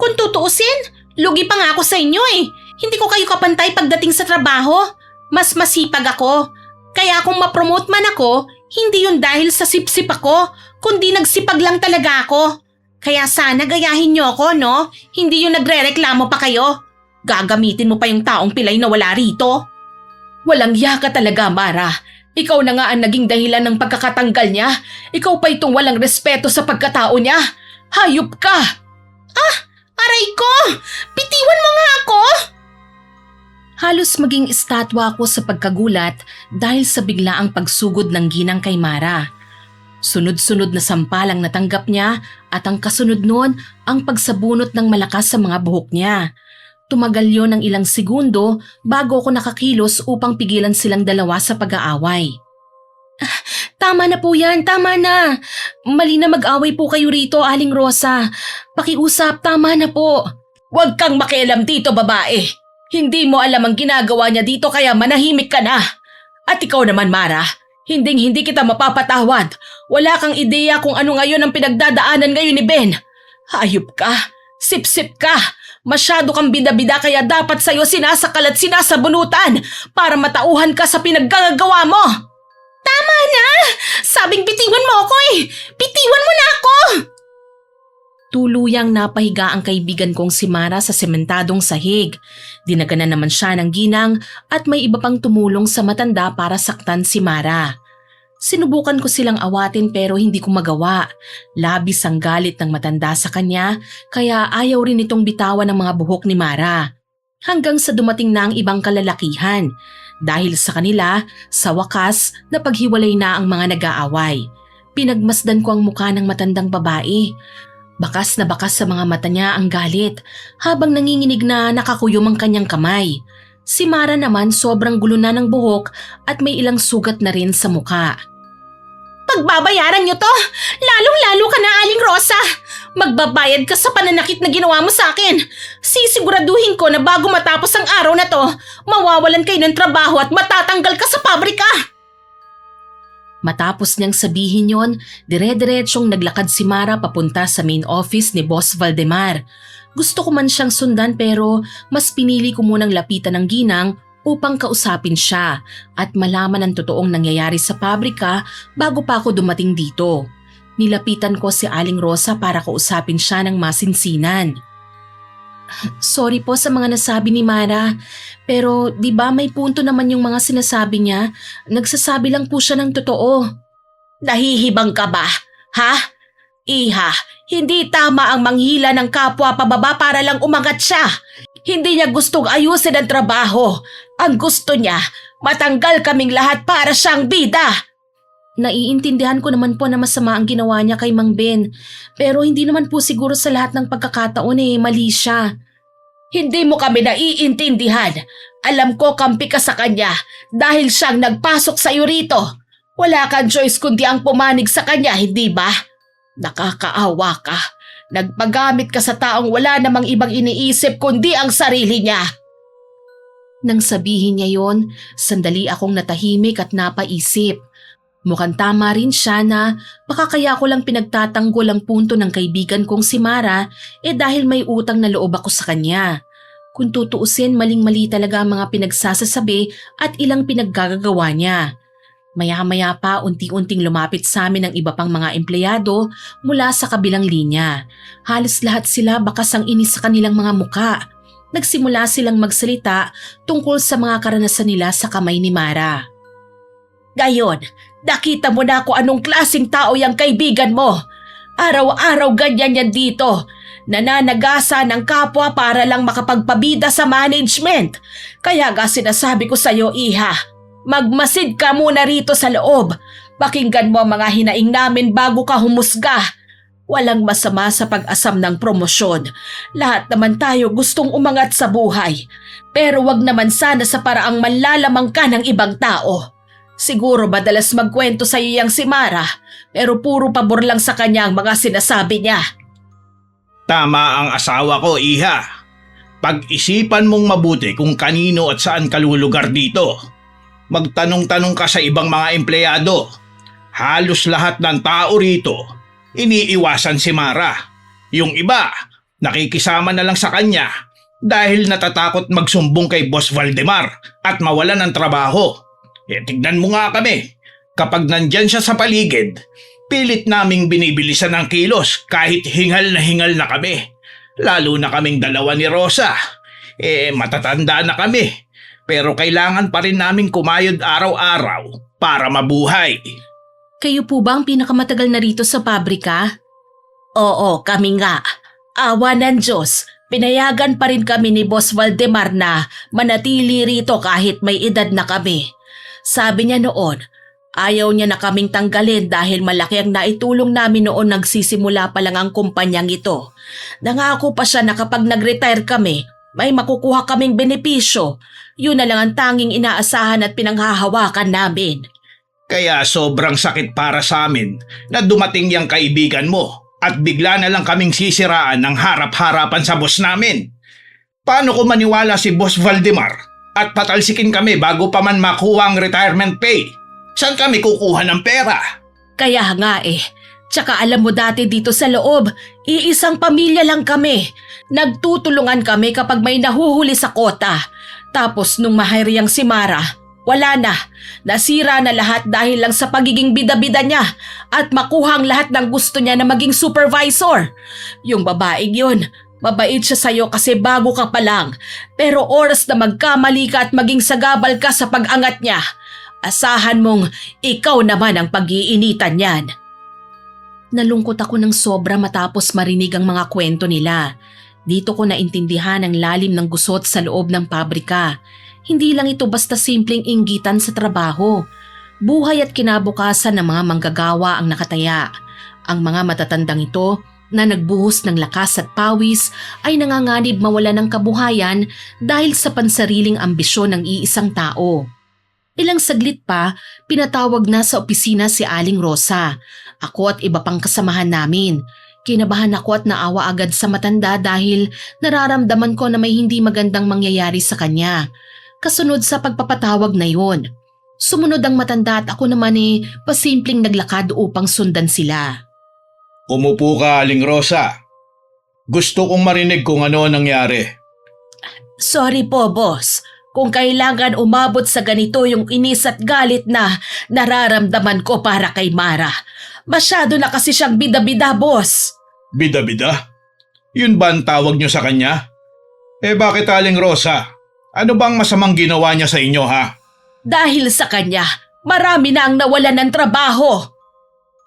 Kung tutuusin, lugi pa nga ako sa inyo eh. Hindi ko kayo kapantay pagdating sa trabaho. Mas masipag ako. Kaya kung ma-promote man ako, hindi yun dahil sa sip-sip ako, kundi nagsipag lang talaga ako. Kaya sana gayahin niyo ako, no? Hindi yung nagre-reklamo pa kayo. Gagamitin mo pa yung taong pilay na wala rito. Walang iya ka talaga, Mara. Ikaw na nga ang naging dahilan ng pagkakatanggal niya. Ikaw pa itong walang respeto sa pagkatao niya. Hayop ka! Ah! Aray ko! Bitiwan mo nga ako! Halos maging estatwa ako sa pagkagulat dahil sa biglaang pagsugod ng ginang kay Mara. Sunod-sunod na sampalang natanggap niya at ang kasunod nun ang pagsabunot ng malakas sa mga buhok niya. Tumagal yon ng ilang segundo bago ako nakakilos upang pigilan silang dalawa sa pag-aaway. Tama na po yan, tama na. Mali na mag-away po kayo rito, Aling Rosa. Pakiusap, tama na po. Huwag kang makialam dito, babae. Hindi mo alam ang ginagawa niya dito kaya manahimik ka na. At ikaw naman, Mara, hindi kita mapapatawad. Wala kang ideya kung ano ngayon ang pinagdadaanan ngayon ni Ben. Hayop ka, sip-sip ka. Masyado kang bida-bida kaya dapat sa'yo sinasakal at sinasabunutan para matauhan ka sa pinaggagawa mo. Tama na! Sabing bitiwan mo ako eh! Bitiwan mo na ako! Tuluyang napahiga ang kaibigan kong si Mara sa sementadong sahig. Dinaganan naman siya ng ginang at may iba pang tumulong sa matanda para saktan si Mara. Sinubukan ko silang awatin pero hindi ko magawa. Labis ang galit ng matanda sa kanya kaya ayaw rin itong bitawan ng mga buhok ni Mara. Hanggang sa dumating na ang ibang kalalakihan. Dahil sa kanila, sa wakas, napaghiwalay na ang mga nag-aaway. Pinagmasdan ko ang mukha ng matandang babae. Bakas na bakas sa mga mata niya ang galit habang nanginginig na nakakuyom ang kanyang kamay. Si Mara naman sobrang gulo na ng buhok at may ilang sugat na rin sa mukha. Pagbabayaran niyo to! Lalong-lalo ka na, Aling Rosa! Magbabayad ka sa pananakit na ginawa mo sa akin! Sisiguraduhin ko na bago matapos ang araw na to, mawawalan kayo ng trabaho at matatanggal ka sa pabrika! Matapos niyang sabihin yon, dire-diretsyong naglakad si Mara papunta sa main office ni Boss Valdemar. Gusto ko man siyang sundan pero mas pinili ko munang lapitan ng ginang upang kausapin siya at malaman ang totoong nangyayari sa pabrika bago pa ako dumating dito. Nilapitan ko si Aling Rosa para kausapin siya ng masinsinan. Sorry po sa mga nasabi ni Mara, pero di ba may punto naman yung mga sinasabi niya? Nagsasabi lang po siya ng totoo. Nahihibang ka ba? Ha? Iha, hindi tama ang manghila ng kapwa pababa para lang umangat siya. Hindi niya gustong ayusin ang trabaho. Ang gusto niya, matanggal kaming lahat para siyang bida. Naiintindihan ko naman po na masama ang ginawa niya kay Mang Ben. Pero hindi naman po siguro sa lahat ng pagkakataon mali siya. Hindi mo kami naiintindihan. Alam ko kampi ka sa kanya dahil siyang nagpasok sa iyo rito. Wala kang choice kundi ang pumanig sa kanya, hindi ba? Nakakaawa ka. Nagpagamit ka sa taong wala namang ibang iniisip kundi ang sarili niya. Nang sabihin niya yon, sandali akong natahimik at napaisip. Mukhang tama rin siya na baka kaya ko lang pinagtatanggol ang punto ng kaibigan kong si Mara dahil may utang na loob ako sa kanya. Kung tutuusin, maling-mali talaga ang mga pinagsasasabi at ilang pinaggagawa niya. Maya-maya pa unti-unting lumapit sa amin ang iba pang mga empleyado mula sa kabilang linya. Halos lahat sila bakas ang inis sa kanilang mga muka. Nagsimula silang magsalita tungkol sa mga karanasan nila sa kamay ni Mara. Gayon, nakita mo na kung anong klaseng tao yung kaibigan mo. Araw-araw ganyan yan dito. Nananagasa ng kapwa para lang makapagpabida sa management. Kaya nga sinasabi ko sa'yo, Iha, magmasid ka muna rito sa loob. Pakinggan mo ang mga hinaing namin bago ka humusga. Walang masama sa pag-asam ng promosyon. Lahat naman tayo gustong umangat sa buhay. Pero wag naman sana sa paraang manlalamang ka ng ibang tao. Siguro madalas magkwento sa iyo yang si Mara, pero puro pabor lang sa kanya ang mga sinasabi niya. Tama ang asawa ko, Iha. Pag-isipan mong mabuti kung kanino at saan ka lulugar dito. Magtanong-tanong ka sa ibang mga empleyado. Halos lahat ng tao rito, iniiwasan si Mara. Yung iba, nakikisama na lang sa kanya dahil natatakot magsumbong kay Boss Valdemar at mawalan ng trabaho. Tignan mo nga kami. Kapag nandyan siya sa paligid, pilit naming binibilisan ng kilos kahit hingal na kami. Lalo na kaming dalawa ni Rosa. Matatanda na kami. Pero kailangan pa rin naming kumayod araw-araw para mabuhay. Kayo po ba ang pinakamatagal na rito sa pabrika? Oo, kami nga. Awa ng Diyos, pinayagan pa rin kami ni Boss Valdemar na manatili rito kahit may edad na kami. Sabi niya noon, ayaw niya na kaming tanggalin dahil malaki ang naitulong namin noon nagsisimula pa lang ang kumpanyang ito. Nangako pa siya na kapag nag-retire kami, may makukuha kaming benepisyo. Yun na lang ang tanging inaasahan at pinanghahawakan namin. Kaya sobrang sakit para sa amin na dumating yung kaibigan mo at bigla na lang kaming sisiraan ng harap-harapan sa boss namin. Paano ko maniwala si Boss Valdemar at patalsikin kami bago pa man makuha ang retirement pay? Saan kami kukuha ng pera? Kaya nga Tsaka alam mo dati dito sa loob, iisang pamilya lang kami. Nagtutulungan kami kapag may nahuhuli sa kota. Tapos nung mahiryang si Mara, wala na. Nasira na lahat dahil lang sa pagiging bida-bida niya at makuha ang lahat ng gusto niya na maging supervisor. Yung babaeng yun, mabait siya sa'yo kasi bago ka pa lang. Pero oras na magkamali ka at maging sagabal ka sa pag-angat niya, asahan mong ikaw naman ang pag-iinitan niyan. Nalungkot ako ng sobra matapos marinig ang mga kwento nila. Dito ko naintindihan ang lalim ng gusot sa loob ng pabrika. Hindi lang ito basta simpleng inggitan sa trabaho. Buhay at kinabukasan ng mga manggagawa ang nakataya. Ang mga matatandang ito na nagbuhos ng lakas at pawis ay nanganganib mawala ng kabuhayan dahil sa pansariling ambisyon ng iisang tao. Ilang saglit pa, pinatawag na sa opisina si Aling Rosa. Ako at iba pang kasamahan namin. Kinabahan ako at naawa agad sa matanda dahil nararamdaman ko na may hindi magandang mangyayari sa kanya. Kasunod sa pagpapatawag na yon, sumunod ang matanda at ako naman pasimpleng naglakad upang sundan sila. Umupo ka, Aling Rosa. Gusto kong marinig kung ano ang nangyari. Sorry po, boss. Kung kailangan umabot sa ganito yung inis at galit na nararamdaman ko para kay Mara. Masyado na kasi siyang bida-bida, boss. Bida-bida? Yun ba ang tawag niyo sa kanya? Bakit, Aling Rosa? Ano bang masamang ginawa niya sa inyo, ha? Dahil sa kanya, marami na ang nawalan ng trabaho.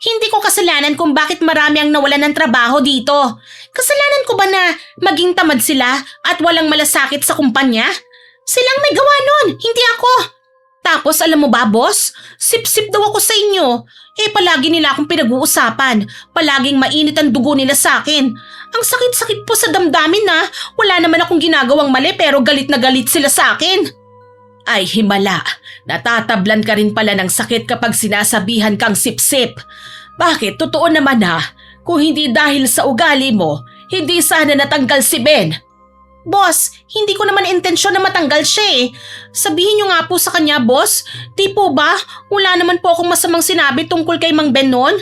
Hindi ko kasalanan kung bakit marami ang nawalan ng trabaho dito. Kasalanan ko ba na maging tamad sila at walang malasakit sa kumpanya? Silang may gawa nun, hindi ako. Tapos alam mo ba, boss? Sip-sip daw ako sa inyo. Palagi nila akong pinag-uusapan. Palaging mainit ang dugo nila sa akin. Ang sakit-sakit po sa damdamin na wala naman akong ginagawang mali pero galit na galit sila sa akin. Ay himala, natatablan ka rin pala ng sakit kapag sinasabihan kang sip-sip. Bakit? Totoo naman kung hindi dahil sa ugali mo, hindi sana natanggal si Ben. Boss, hindi ko naman intensyon na matanggal siya. Sabihin niyo nga po sa kanya, boss. Di po ba? Wala naman po akong masamang sinabi tungkol kay Mang Ben noon.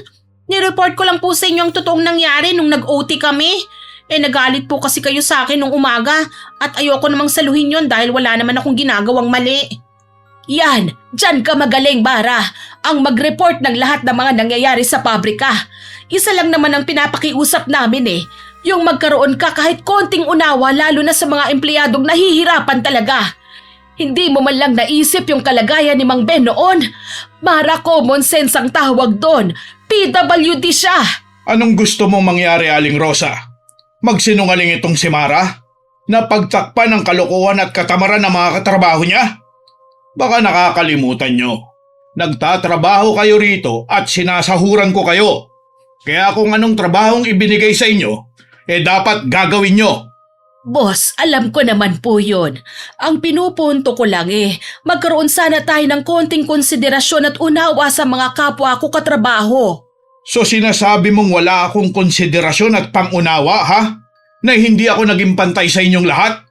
Nireport ko lang po sa inyo ang totoong nangyari nung nag-OT kami. Nagalit po kasi kayo sa akin nung umaga at ayoko namang saluhin yon dahil wala naman akong ginagawang mali. Yan, dyan ka magaling, Bara. Ang mag-report ng lahat ng mga nangyayari sa pabrika. Isa lang naman ang pinapakiusap namin Yung magkaroon ka kahit konting unawa lalo na sa mga empleyadong nahihirapan talaga. Hindi mo man lang naisip yung kalagayan ni Mang Ben noon. Mara common sense ang tawag doon. PWD siya. Anong gusto mong mangyari, Aling Rosa? Magsinungaling itong si Mara? Na pagtakpan ng kalokohan at katamaran ng mga katrabaho niya? Baka nakakalimutan nyo. Nagtatrabaho kayo rito at sinasahuran ko kayo. Kaya kung anong trabahong ibinigay sa inyo, dapat gagawin nyo. Boss, alam ko naman po yun. Ang pinupunto ko lang magkaroon sana tayo ng konting konsiderasyon at unawa sa mga kapwa ko katrabaho. So sinasabi mong wala akong konsiderasyon at pangunawa, ha? Na hindi ako naging pantay sa inyong lahat?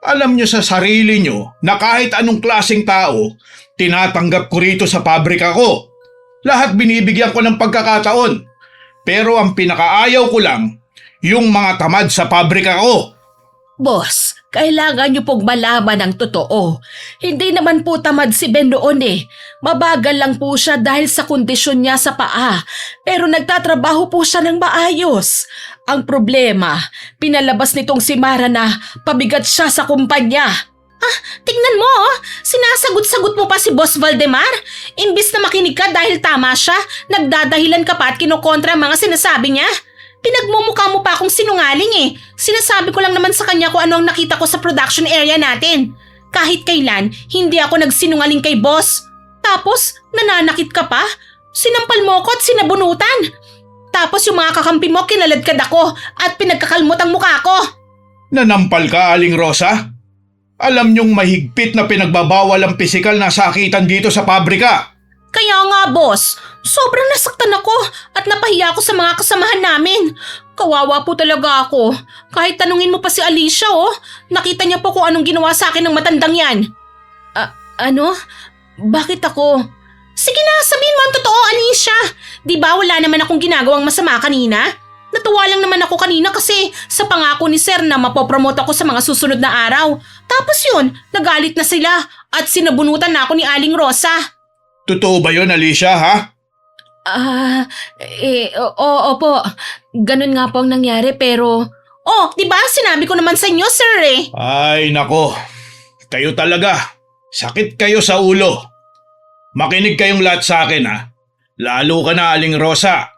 Alam nyo sa sarili nyo na kahit anong klaseng tao, tinatanggap ko rito sa pabrika ko. Lahat binibigyan ko ng pagkakataon. Pero ang pinakaayaw ko lang, yung mga tamad sa pabrika ko. Boss, kailangan niyo pong malaman ang totoo. Hindi naman po tamad si Ben noon Mabagal lang po siya dahil sa kondisyon niya sa paa. Pero nagtatrabaho po siya ng maayos. Ang problema, pinalabas nitong si Mara na pabigat siya sa kumpanya. Tignan mo sinasagot-sagot mo pa si Boss Valdemar. Imbis na makinig ka dahil tama siya, nagdadahilan ka pa at kinokontra ang mga sinasabi niya. Pinagmumukha mo pa akong sinungaling Sinasabi ko lang naman sa kanya kung ano ang nakita ko sa production area natin. Kahit kailan, hindi ako nagsinungaling kay boss. Tapos, nananakit ka pa? Sinampal mo ko at sinabunutan. Tapos yung mga kakampi mo kinaladkad ako at pinagkakalmot ang mukha ko. Nanampal ka, Aling Rosa? Alam nyong mahigpit na pinagbabawal ang pisikal na sakitan dito sa pabrika. Kaya nga boss, sobrang nasaktan ako at napahiya ako sa mga kasamahan namin. Kawawa po talaga ako. Kahit tanungin mo pa si Alicia nakita niya po kung anong ginawa sa akin ng matandang yan. Ano? Bakit ako? Sige na, sabihin mo ang totoo, Alicia. Di ba wala naman akong ginagawang masama kanina? Natuwa lang naman ako kanina kasi sa pangako ni Sir na mapopromote ako sa mga susunod na araw. Tapos yun, nagalit na sila at sinabunutan na ako ni Aling Rosa. Totoo ba yun, Alicia, ha? Opo. Ganun nga po ang nangyari pero... di ba sinabi ko naman sa inyo, sir Ay, nako. Kayo talaga. Sakit kayo sa ulo. Makinig kayong lahat sa akin, ha? Lalo ka na, Aling Rosa.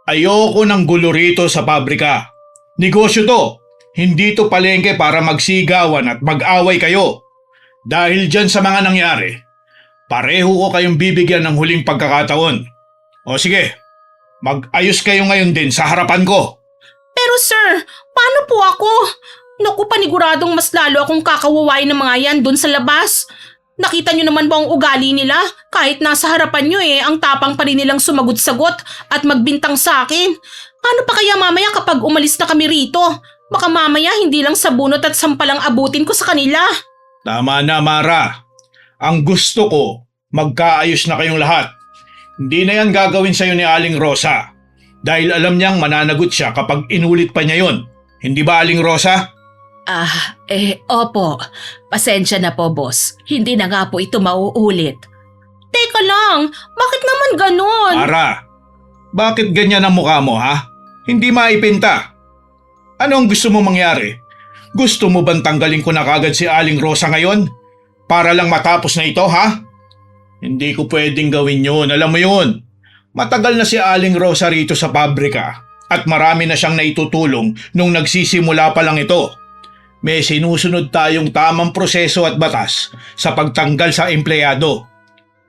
Ayoko ng gulo rito sa pabrika. Negosyo to. Hindi to palengke para magsigawan at mag-away kayo. Dahil dyan sa mga nangyari, pareho ko kayong bibigyan ng huling pagkakataon. O sige, mag-ayos kayo ngayon din sa harapan ko. Pero sir, paano po ako? Naku, paniguradong mas lalo akong kakawawain ng mga yan dun sa labas. Nakita niyo naman ba ang ugali nila? Kahit nasa harapan niyo ang tapang pa rin nilang sumagot-sagot at magbintang sa akin. Paano pa kaya mamaya kapag umalis na kami rito? Baka mamaya hindi lang sabunot at sampalang abutin ko sa kanila. Tama na, Mara. Ang gusto ko, magkaayos na kayong lahat. Hindi na yan gagawin sa'yo ni Aling Rosa. Dahil alam niyang mananagot siya kapag inulit pa niya yon. Hindi ba, Aling Rosa? Opo. Pasensya na po, boss. Hindi na nga po ito mauulit. Teka lang, bakit naman ganon? Mara, bakit ganyan ang mukha mo, ha? Hindi maipinta. Ano ang gusto mo mangyari? Gusto mo bang tanggalin ko na kagad si Aling Rosa ngayon? Para lang matapos na ito, ha? Hindi ko pwedeng gawin yun, alam mo yun. Matagal na si Aling Rosa rito sa pabrika at marami na siyang naitutulong nung nagsisimula pa lang ito. May sinusunod tayong tamang proseso at batas sa pagtanggal sa empleyado.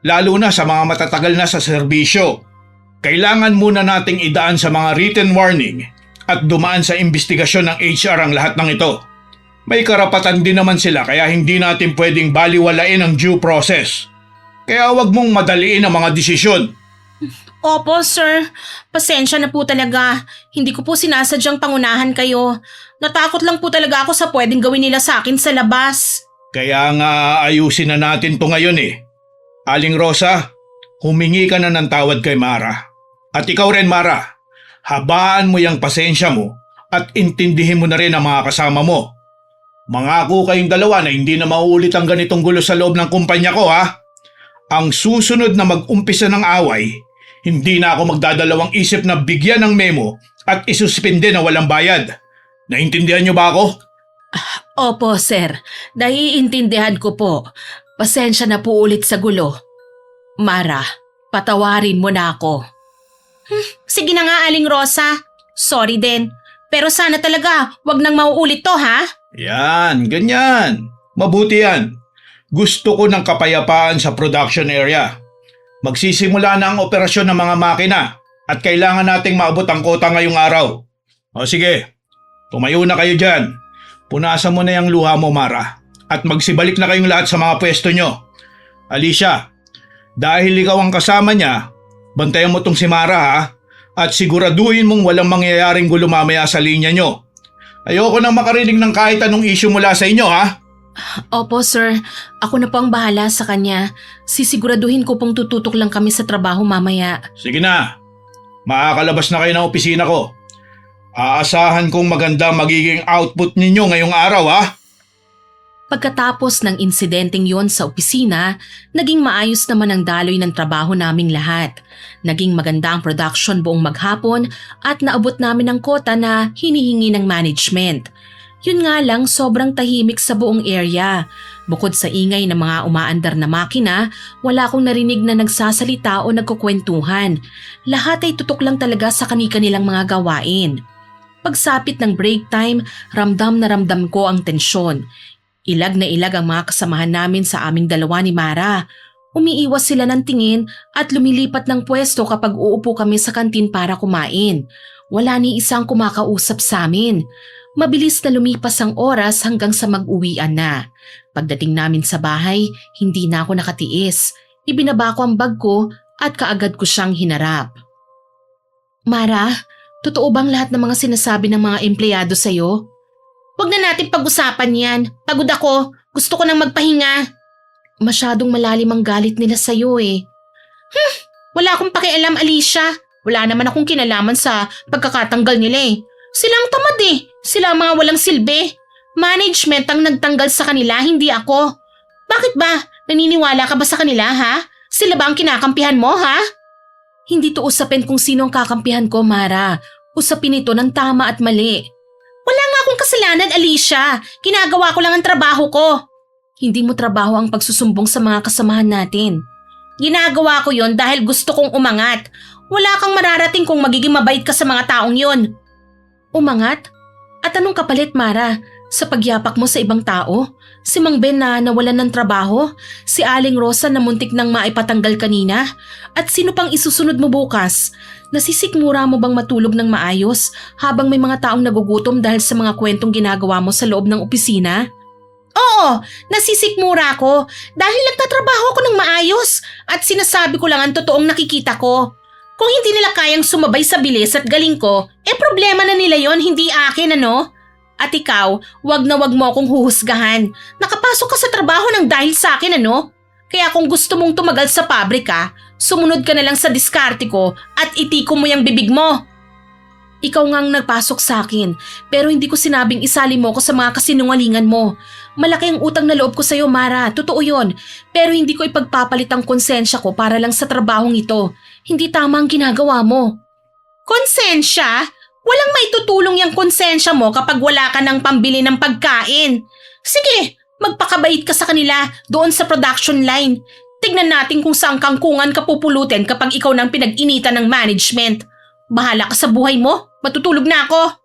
Lalo na sa mga matatagal na sa serbisyo. Kailangan muna nating idaan sa mga written warning at dumaan sa investigasyon ng HR ang lahat ng ito. May karapatan din naman sila kaya hindi natin pwedeng baliwalain ang due process. Kaya wag mong madaliin ang mga desisyon. Opo, sir. Pasensya na po talaga. Hindi ko po sinasadyang pangunahan kayo. Natakot lang po talaga ako sa pwedeng gawin nila sa akin sa labas. Kaya nga ayusin na natin to ngayon Aling Rosa, humingi ka na ng tawad kay Mara. At ikaw rin, Mara, habaan mo yung pasensya mo at intindihin mo na rin ang mga kasama mo. Mangako kayong dalawa na hindi na mauulit ang ganitong gulo sa loob ng kumpanya ko, ha? Ang susunod na mag-umpisa ng away, hindi na ako magdadalawang isip na bigyan ng memo at isuspinde na walang bayad. Naintindihan niyo ba ako? Opo, sir. Naiintindihan ko po. Pasensya na po ulit sa gulo. Mara, patawarin mo na ako. Sige na nga, Aling Rosa. Sorry din. Pero sana talaga, wag nang mauulit to, ha? Yan, ganyan. Mabuti yan. Gusto ko ng kapayapaan sa production area. Magsisimula na ang operasyon ng mga makina. at kailangan nating maabot ang kota ngayong araw. O sige, tumayo na kayo dyan. Punasan mo na yung luha mo, Mara. At magsibalik na kayong lahat sa mga pwesto nyo. Alicia, dahil ikaw ang kasama niya, bantayan mo tong si Mara ha. At siguraduhin mong walang mangyayaring gulo mamaya sa linya nyo. Ayoko nang makarinig ng kahit anong issue mula sa inyo ha. Opo sir, ako na po ang bahala sa kanya. Sisiguraduhin ko pong tututok lang kami sa trabaho mamaya. Sige na, makakalabas na kayo ng opisina ko. Aasahan kong maganda magiging output ninyo ngayong araw ha. Pagkatapos ng insidenteng yon sa opisina, naging maayos naman ang daloy ng trabaho naming lahat. Naging maganda ang production buong maghapon at naabot namin ang kota na hinihingi ng management. Yun nga lang, sobrang tahimik sa buong area. Bukod sa ingay ng mga umaandar na makina, wala akong narinig na nagsasalita o nagkukwentuhan. Lahat ay tutok lang talaga sa kani-kanilang mga gawain. Pagsapit ng break time, ramdam na ramdam ko ang tensyon. Ilag na ilag ang mga kasamahan namin sa aming dalawa ni Mara. Umiiwas sila ng tingin at lumilipat ng pwesto kapag uupo kami sa kantin para kumain. Wala ni isang kumakausap sa amin. Mabilis na lumipas ang oras hanggang sa mag-uwian na. Pagdating namin sa bahay, hindi na ako nakatiis. Ibinaba ko ang bag ko at kaagad ko siyang hinarap. Mara, totoo bang lahat ng mga sinasabi ng mga empleyado sa'yo? Huwag na natin pag-usapan yan. Pagod ako. Gusto ko nang magpahinga. Masyadong malalim ang galit nila sa'yo eh. Wala akong pakialam, Alicia. Wala naman akong kinalaman sa pagkakatanggal nila eh. Silang tamad eh. Sila ang mga walang silbi. Management ang nagtanggal sa kanila, hindi ako. Bakit ba? Naniniwala ka ba sa kanila ha? Sila ba ang kinakampihan mo ha? Hindi to usapin kung sino ang kakampihan ko, Mara. Usapin ito ng tama at mali. Wala nga akong kasalanan, Alicia. Ginagawa ko lang ang trabaho ko. Hindi mo trabaho ang pagsusumbong sa mga kasamahan natin. Ginagawa ko yon dahil gusto kong umangat. Wala kang mararating kung magiging mabait ka sa mga taong yon. Umangat? At anong kapalit, Mara? Sa pagyapak mo sa ibang tao? Si Mang Ben na nawalan ng trabaho? Si Aling Rosa na muntik nang maipatanggal kanina? At sino pang isusunod mo bukas? Nasisikmura mo bang matulog ng maayos habang may mga taong nagugutom dahil sa mga kwentong ginagawa mo sa loob ng opisina? Oo, nasisikmura ko dahil nagtatrabaho ako ng maayos at sinasabi ko lang ang totoong nakikita ko. Kung hindi nila kayang sumabay sa bilis at galing ko, problema na nila yon, hindi akin ano? At ikaw, wag na wag mo akong huhusgahan. Nakapasok ka sa trabaho ng dahil sa akin ano? Kaya kung gusto mong tumagal sa pabrika, sumunod ka na lang sa diskarte ko at itiko mo yung bibig mo. Ikaw ngang nagpasok sa akin, pero hindi ko sinabing isali mo ko sa mga kasinungalingan mo. Malaki ang utang na loob ko sa'yo, Mara. Totoo yon. Pero hindi ko ipagpapalit ang konsensya ko para lang sa trabahong ito. Hindi tama ang ginagawa mo. Konsensya? Walang maitutulong yung konsensya mo kapag wala ka ng pambili ng pagkain. Sige, magpakabait ka sa kanila doon sa production line. Tignan natin kung saan kangkungan ka pupulutin kapag ikaw nang pinag-initan ng management. Bahala ka sa buhay mo. Matutulog na ako.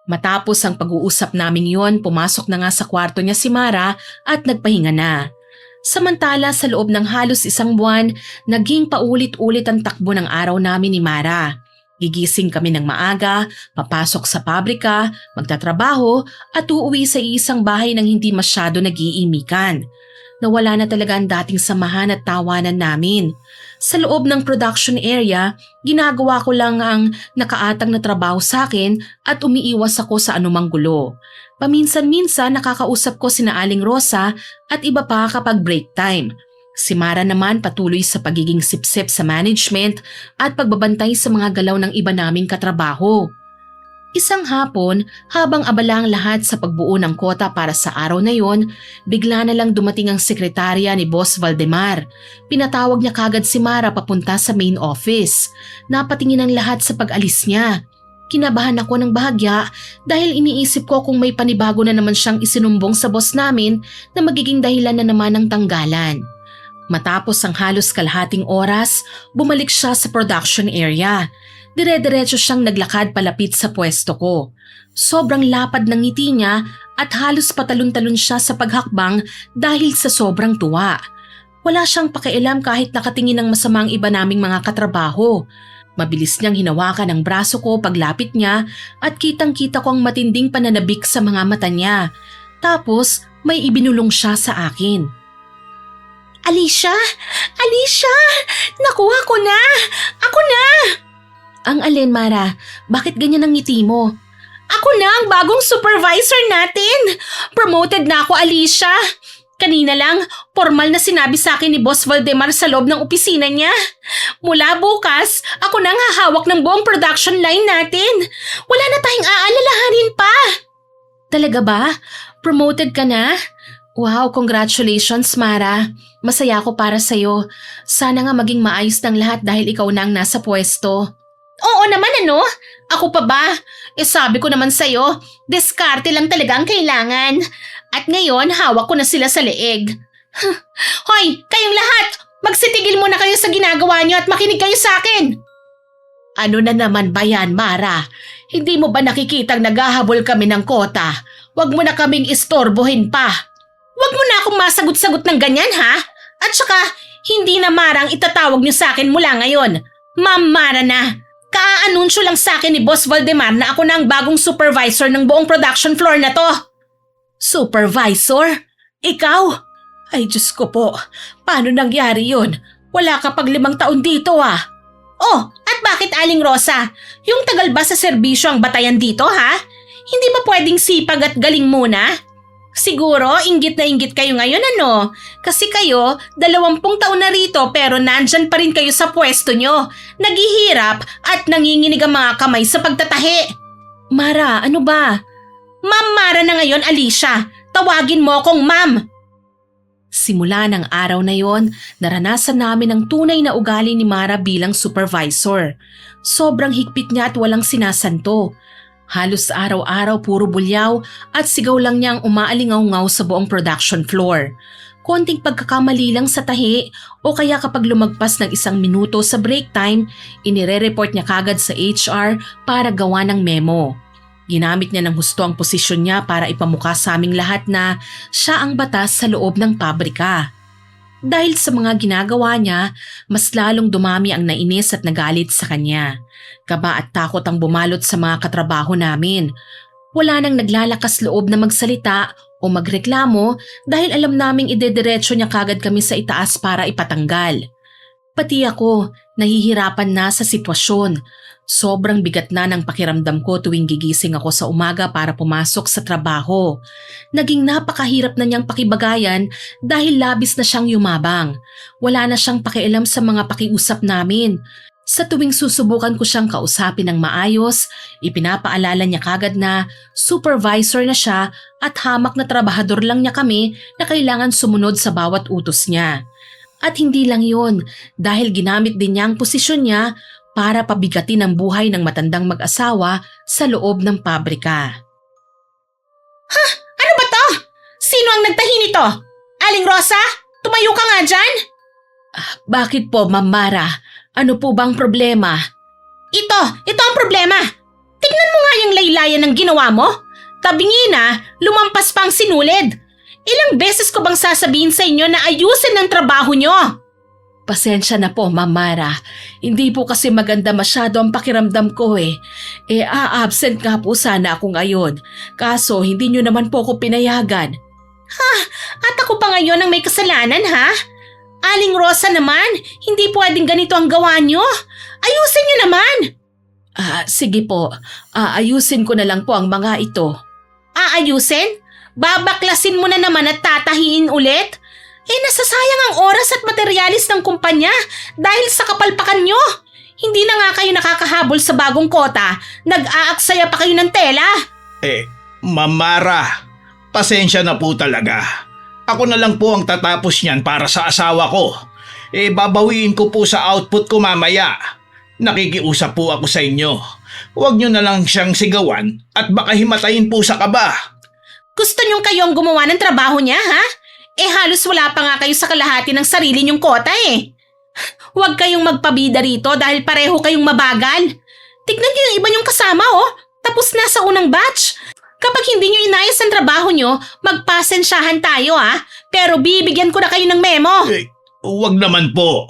Matapos ang pag-uusap naming yon, pumasok na nga sa kwarto niya si Mara at nagpahinga na. Samantala sa loob ng halos isang buwan, naging paulit-ulit ang takbo ng araw namin ni Mara. Gigising kami ng maaga, papasok sa pabrika, magtatrabaho at uuwi sa isang bahay nang hindi masyado nag-iimikan. Nawala na talaga ang dating samahan at tawanan namin. Sa loob ng production area, ginagawa ko lang ang nakaatang na trabaho sa akin at umiiwas ako sa anumang gulo. Paminsan-minsan nakakausap ko sina Aling Rosa at iba pa kapag break time. Si Mara naman patuloy sa pagiging sipsip sa management at pagbabantay sa mga galaw ng iba naming katrabaho. Isang hapon, habang abala ang lahat sa pagbuo ng kota para sa araw na yon, bigla na lang dumating ang sekretarya ni Boss Valdemar. Pinatawag niya kagad si Mara papunta sa main office. Napatingin ang lahat sa pag-alis niya. Kinabahan ako ng bahagya dahil iniisip ko kung may panibago na naman siyang isinumbong sa boss namin na magiging dahilan na naman ng tanggalan. Matapos ang halos kalahating oras, bumalik siya sa production area. Dire-diretso siyang naglakad palapit sa pwesto ko. Sobrang lapad ng ngiti niya at halos patalon-talon siya sa paghakbang dahil sa sobrang tuwa. Wala siyang pakialam kahit nakatingin ng masamang iba naming mga katrabaho. Mabilis niyang hinawakan ang braso ko paglapit niya at kitang-kita ko ang matinding pananabik sa mga mata niya. Tapos may ibinulong siya sa akin. Alicia! Alicia! Nakuha ko na! Ako na! Ang alin, Mara? Bakit ganyan ang ngiti mo? Ako na ang bagong supervisor natin! Promoted na ako, Alicia! Kanina lang, formal na sinabi sa akin ni Boss Valdemar sa loob ng opisina niya. Mula bukas, ako na ang hahawak ng buong production line natin. Wala na tayong aalalahanin pa. Talaga ba? Promoted ka na? Wow, congratulations, Mara. Masaya ako para sa'yo. Sana nga maging maayos ng lahat dahil ikaw na ang nasa pwesto. Oo naman, ano? Ako pa ba? Sabi ko naman sa'yo, diskarte lang talaga ang kailangan. At ngayon, hawak ko na sila sa leeg. Hoy, kayong lahat! Magsitigil muna kayo sa ginagawa niyo at makinig kayo sa akin! Ano na naman ba yan, Mara? Hindi mo ba nakikitang naghahabol kami ng kota? Huwag mo na kaming istorbohin pa. Huwag mo na akong masagot-sagot ng ganyan, ha? At saka, hindi na Mara ang itatawag niyo sa akin mula ngayon. Ma'am Mara na. Ka-anunsyo lang sa akin ni Boss Valdemar na ako na ang bagong supervisor ng buong production floor na to. Supervisor? Ikaw? Ay Diyos ko po, paano nangyari yun? Wala ka pag 5 taon dito ah. Oh, at bakit Aling Rosa? Yung tagal ba sa serbisyo ang batayan dito ha? Hindi ba pwedeng sipag at galing muna? Siguro, inggit na inggit kayo ngayon ano? Kasi kayo, 20 taon na rito pero nandyan pa rin kayo sa pwesto nyo. Naghihirap at nanginginig ang mga kamay sa pagtatahi. Mara, ano ba? Ma'am Mara na ngayon, Alicia. Tawagin mo akong ma'am. Simula ng araw na yon, naranasan namin ang tunay na ugali ni Mara bilang supervisor. Sobrang higpit niya at walang sinasanto. Halos araw-araw puro bulyaw at sigaw lang niya ang umaalingaw-ngaw sa buong production floor. Konting pagkakamali lang sa tahi o kaya kapag lumagpas ng 1 minuto sa break time, inire-report niya kagad sa HR para gawa ng memo. Ginamit niya ng husto ang posisyon niya para ipamukha sa aming lahat na siya ang batas sa loob ng pabrika. Dahil sa mga ginagawa niya, mas lalong dumami ang nainis at nagalit sa kanya. Kaba at takot ang bumalot sa mga katrabaho namin. Wala nang naglalakas loob na magsalita o magreklamo dahil alam naming idediretso niya kagad kami sa itaas para ipatanggal. Pati ako, nahihirapan na sa sitwasyon. Sobrang bigat na ng pakiramdam ko tuwing gigising ako sa umaga para pumasok sa trabaho. Naging napakahirap na niyang pakibagayan dahil labis na siyang yumabang. Wala na siyang pakialam sa mga pakiusap namin. Sa tuwing susubukan ko siyang kausapin ng maayos, ipinapaalala niya kagad na supervisor na siya at hamak na trabahador lang niya kami na kailangan sumunod sa bawat utos niya. At hindi lang yun, dahil ginamit din niya ang posisyon niya para pabigatin ang buhay ng matandang mag-asawa sa loob ng pabrika. Ha? Ano ba to? Sino ang nagtahi nito? Aling Rosa? Tumayo ka nga dyan? Bakit po, Ma'am Mara? Ano po bang problema? Ito ang problema. Tingnan mo nga yung laylayan ng ginawa mo. Tabingi na, lumampas pa ang sinulid. Ilang beses ko bang sasabihin sa inyo na ayusin ang trabaho nyo? Pasensya na po, Ma'am Mara. Hindi po kasi maganda masyado ang pakiramdam ko eh. A-absent nga po sana ako ngayon. Kaso hindi nyo naman po ako pinayagan. Ha? At ako pa ngayon ang may kasalanan ha? Aling Rosa naman, hindi pwedeng ganito ang gawa nyo. Ayusin nyo naman. Sige po. Ayusin ko na lang po ang mga ito. Aayusin? Babaklasin mo na naman at tatahiin ulit? Nasasayang ang oras at materyales ng kumpanya dahil sa kapalpakan nyo. Hindi na nga kayo nakakahabol sa bagong kota. Nag-aaksaya pa kayo ng tela. Ma'am Mara, pasensya na po talaga. Ako na lang po ang tatapos niyan para sa asawa ko. Babawiin ko po sa output ko mamaya. Nakikiusap po ako sa inyo. Huwag nyo na lang siyang sigawan at baka himatayin po sa kaba. Gusto niyong kayo ang gumawa ng trabaho niya, ha? Halos wala pa nga kayo sa kalahati ng sarili niyong kota eh. Huwag kayong magpabida rito dahil pareho kayong mabagal. Tignan niyo yung iba niyong kasama oh. Tapos na sa unang batch. Kapag hindi niyo inayos ang trabaho niyo, magpasensyahan tayo ha. Pero bibigyan ko na kayo ng memo. Huwag naman po.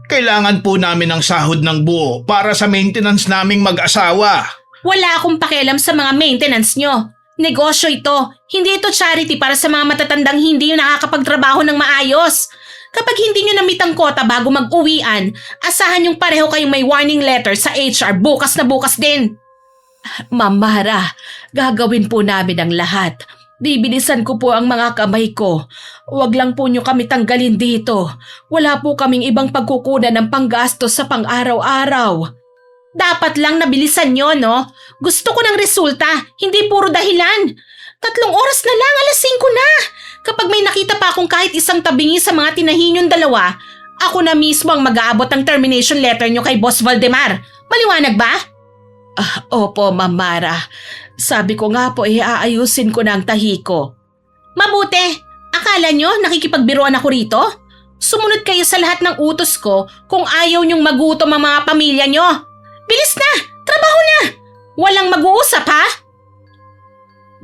Kailangan po namin ng sahod ng buo para sa maintenance naming mag-asawa. Wala akong pakialam sa mga maintenance nyo. Negosyo ito. Hindi ito charity para sa mga matatandang hindi nyo nakakapagtrabaho ng maayos. Kapag hindi nyo namit ang kota bago mag-uwian, asahan yung pareho kayong may warning letter sa HR bukas na bukas din. Ma'am Mara, gagawin po namin ang lahat. Bibilisan ko po ang mga kamay ko. Huwag lang po nyo kami tanggalin dito. Wala po kaming ibang pagkukunan ng panggastos sa pang-araw-araw. Dapat lang nabilisan nyo, no? Gusto ko ng resulta, hindi puro dahilan. 3 oras na lang, 5:00 na. Kapag may nakita pa akong kahit isang tabingi sa mga tinahin yung dalawa, ako na mismo ang mag-aabot ng termination letter nyo kay Boss Valdemar. Maliwanag ba? Opo, Ma'am Mara. Sabi ko nga po, aayusin ko na ang tahi ko. Mabuti! Akala nyo nakikipagbiruan ako rito? Sumunod kayo sa lahat ng utos ko kung ayaw nyong magutom ang mga pamilya nyo. Bilis na! Trabaho na! Walang mag-uusap ha?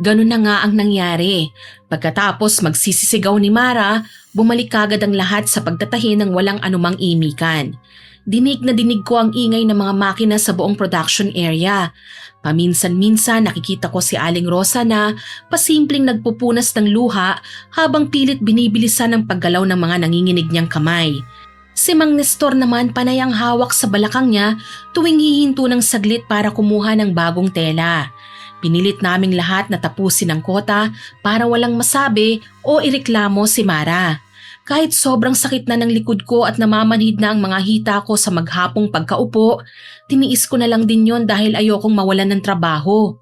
Ganun na nga ang nangyari. Pagkatapos magsisisigaw ni Mara, bumalik kagad ang lahat sa pagtatahi ng walang anumang imikan. Dinig na dinig ko ang ingay ng mga makina sa buong production area. Paminsan-minsan nakikita ko si Aling Rosa na pasimpleng nagpupunas ng luha habang pilit binibilisan ang paggalaw ng mga nanginginig niyang kamay. Si Mang Nestor naman panay ang hawak sa balakang niya tuwing hihinto ng saglit para kumuha ng bagong tela. Pinilit naming lahat na tapusin ang kota para walang masabi o ireklamo si Mara. Kahit sobrang sakit na ng likod ko at namamanhid na ang mga hita ko sa maghapong pagkaupo, tiniis ko na lang din yon dahil ayokong mawalan ng trabaho.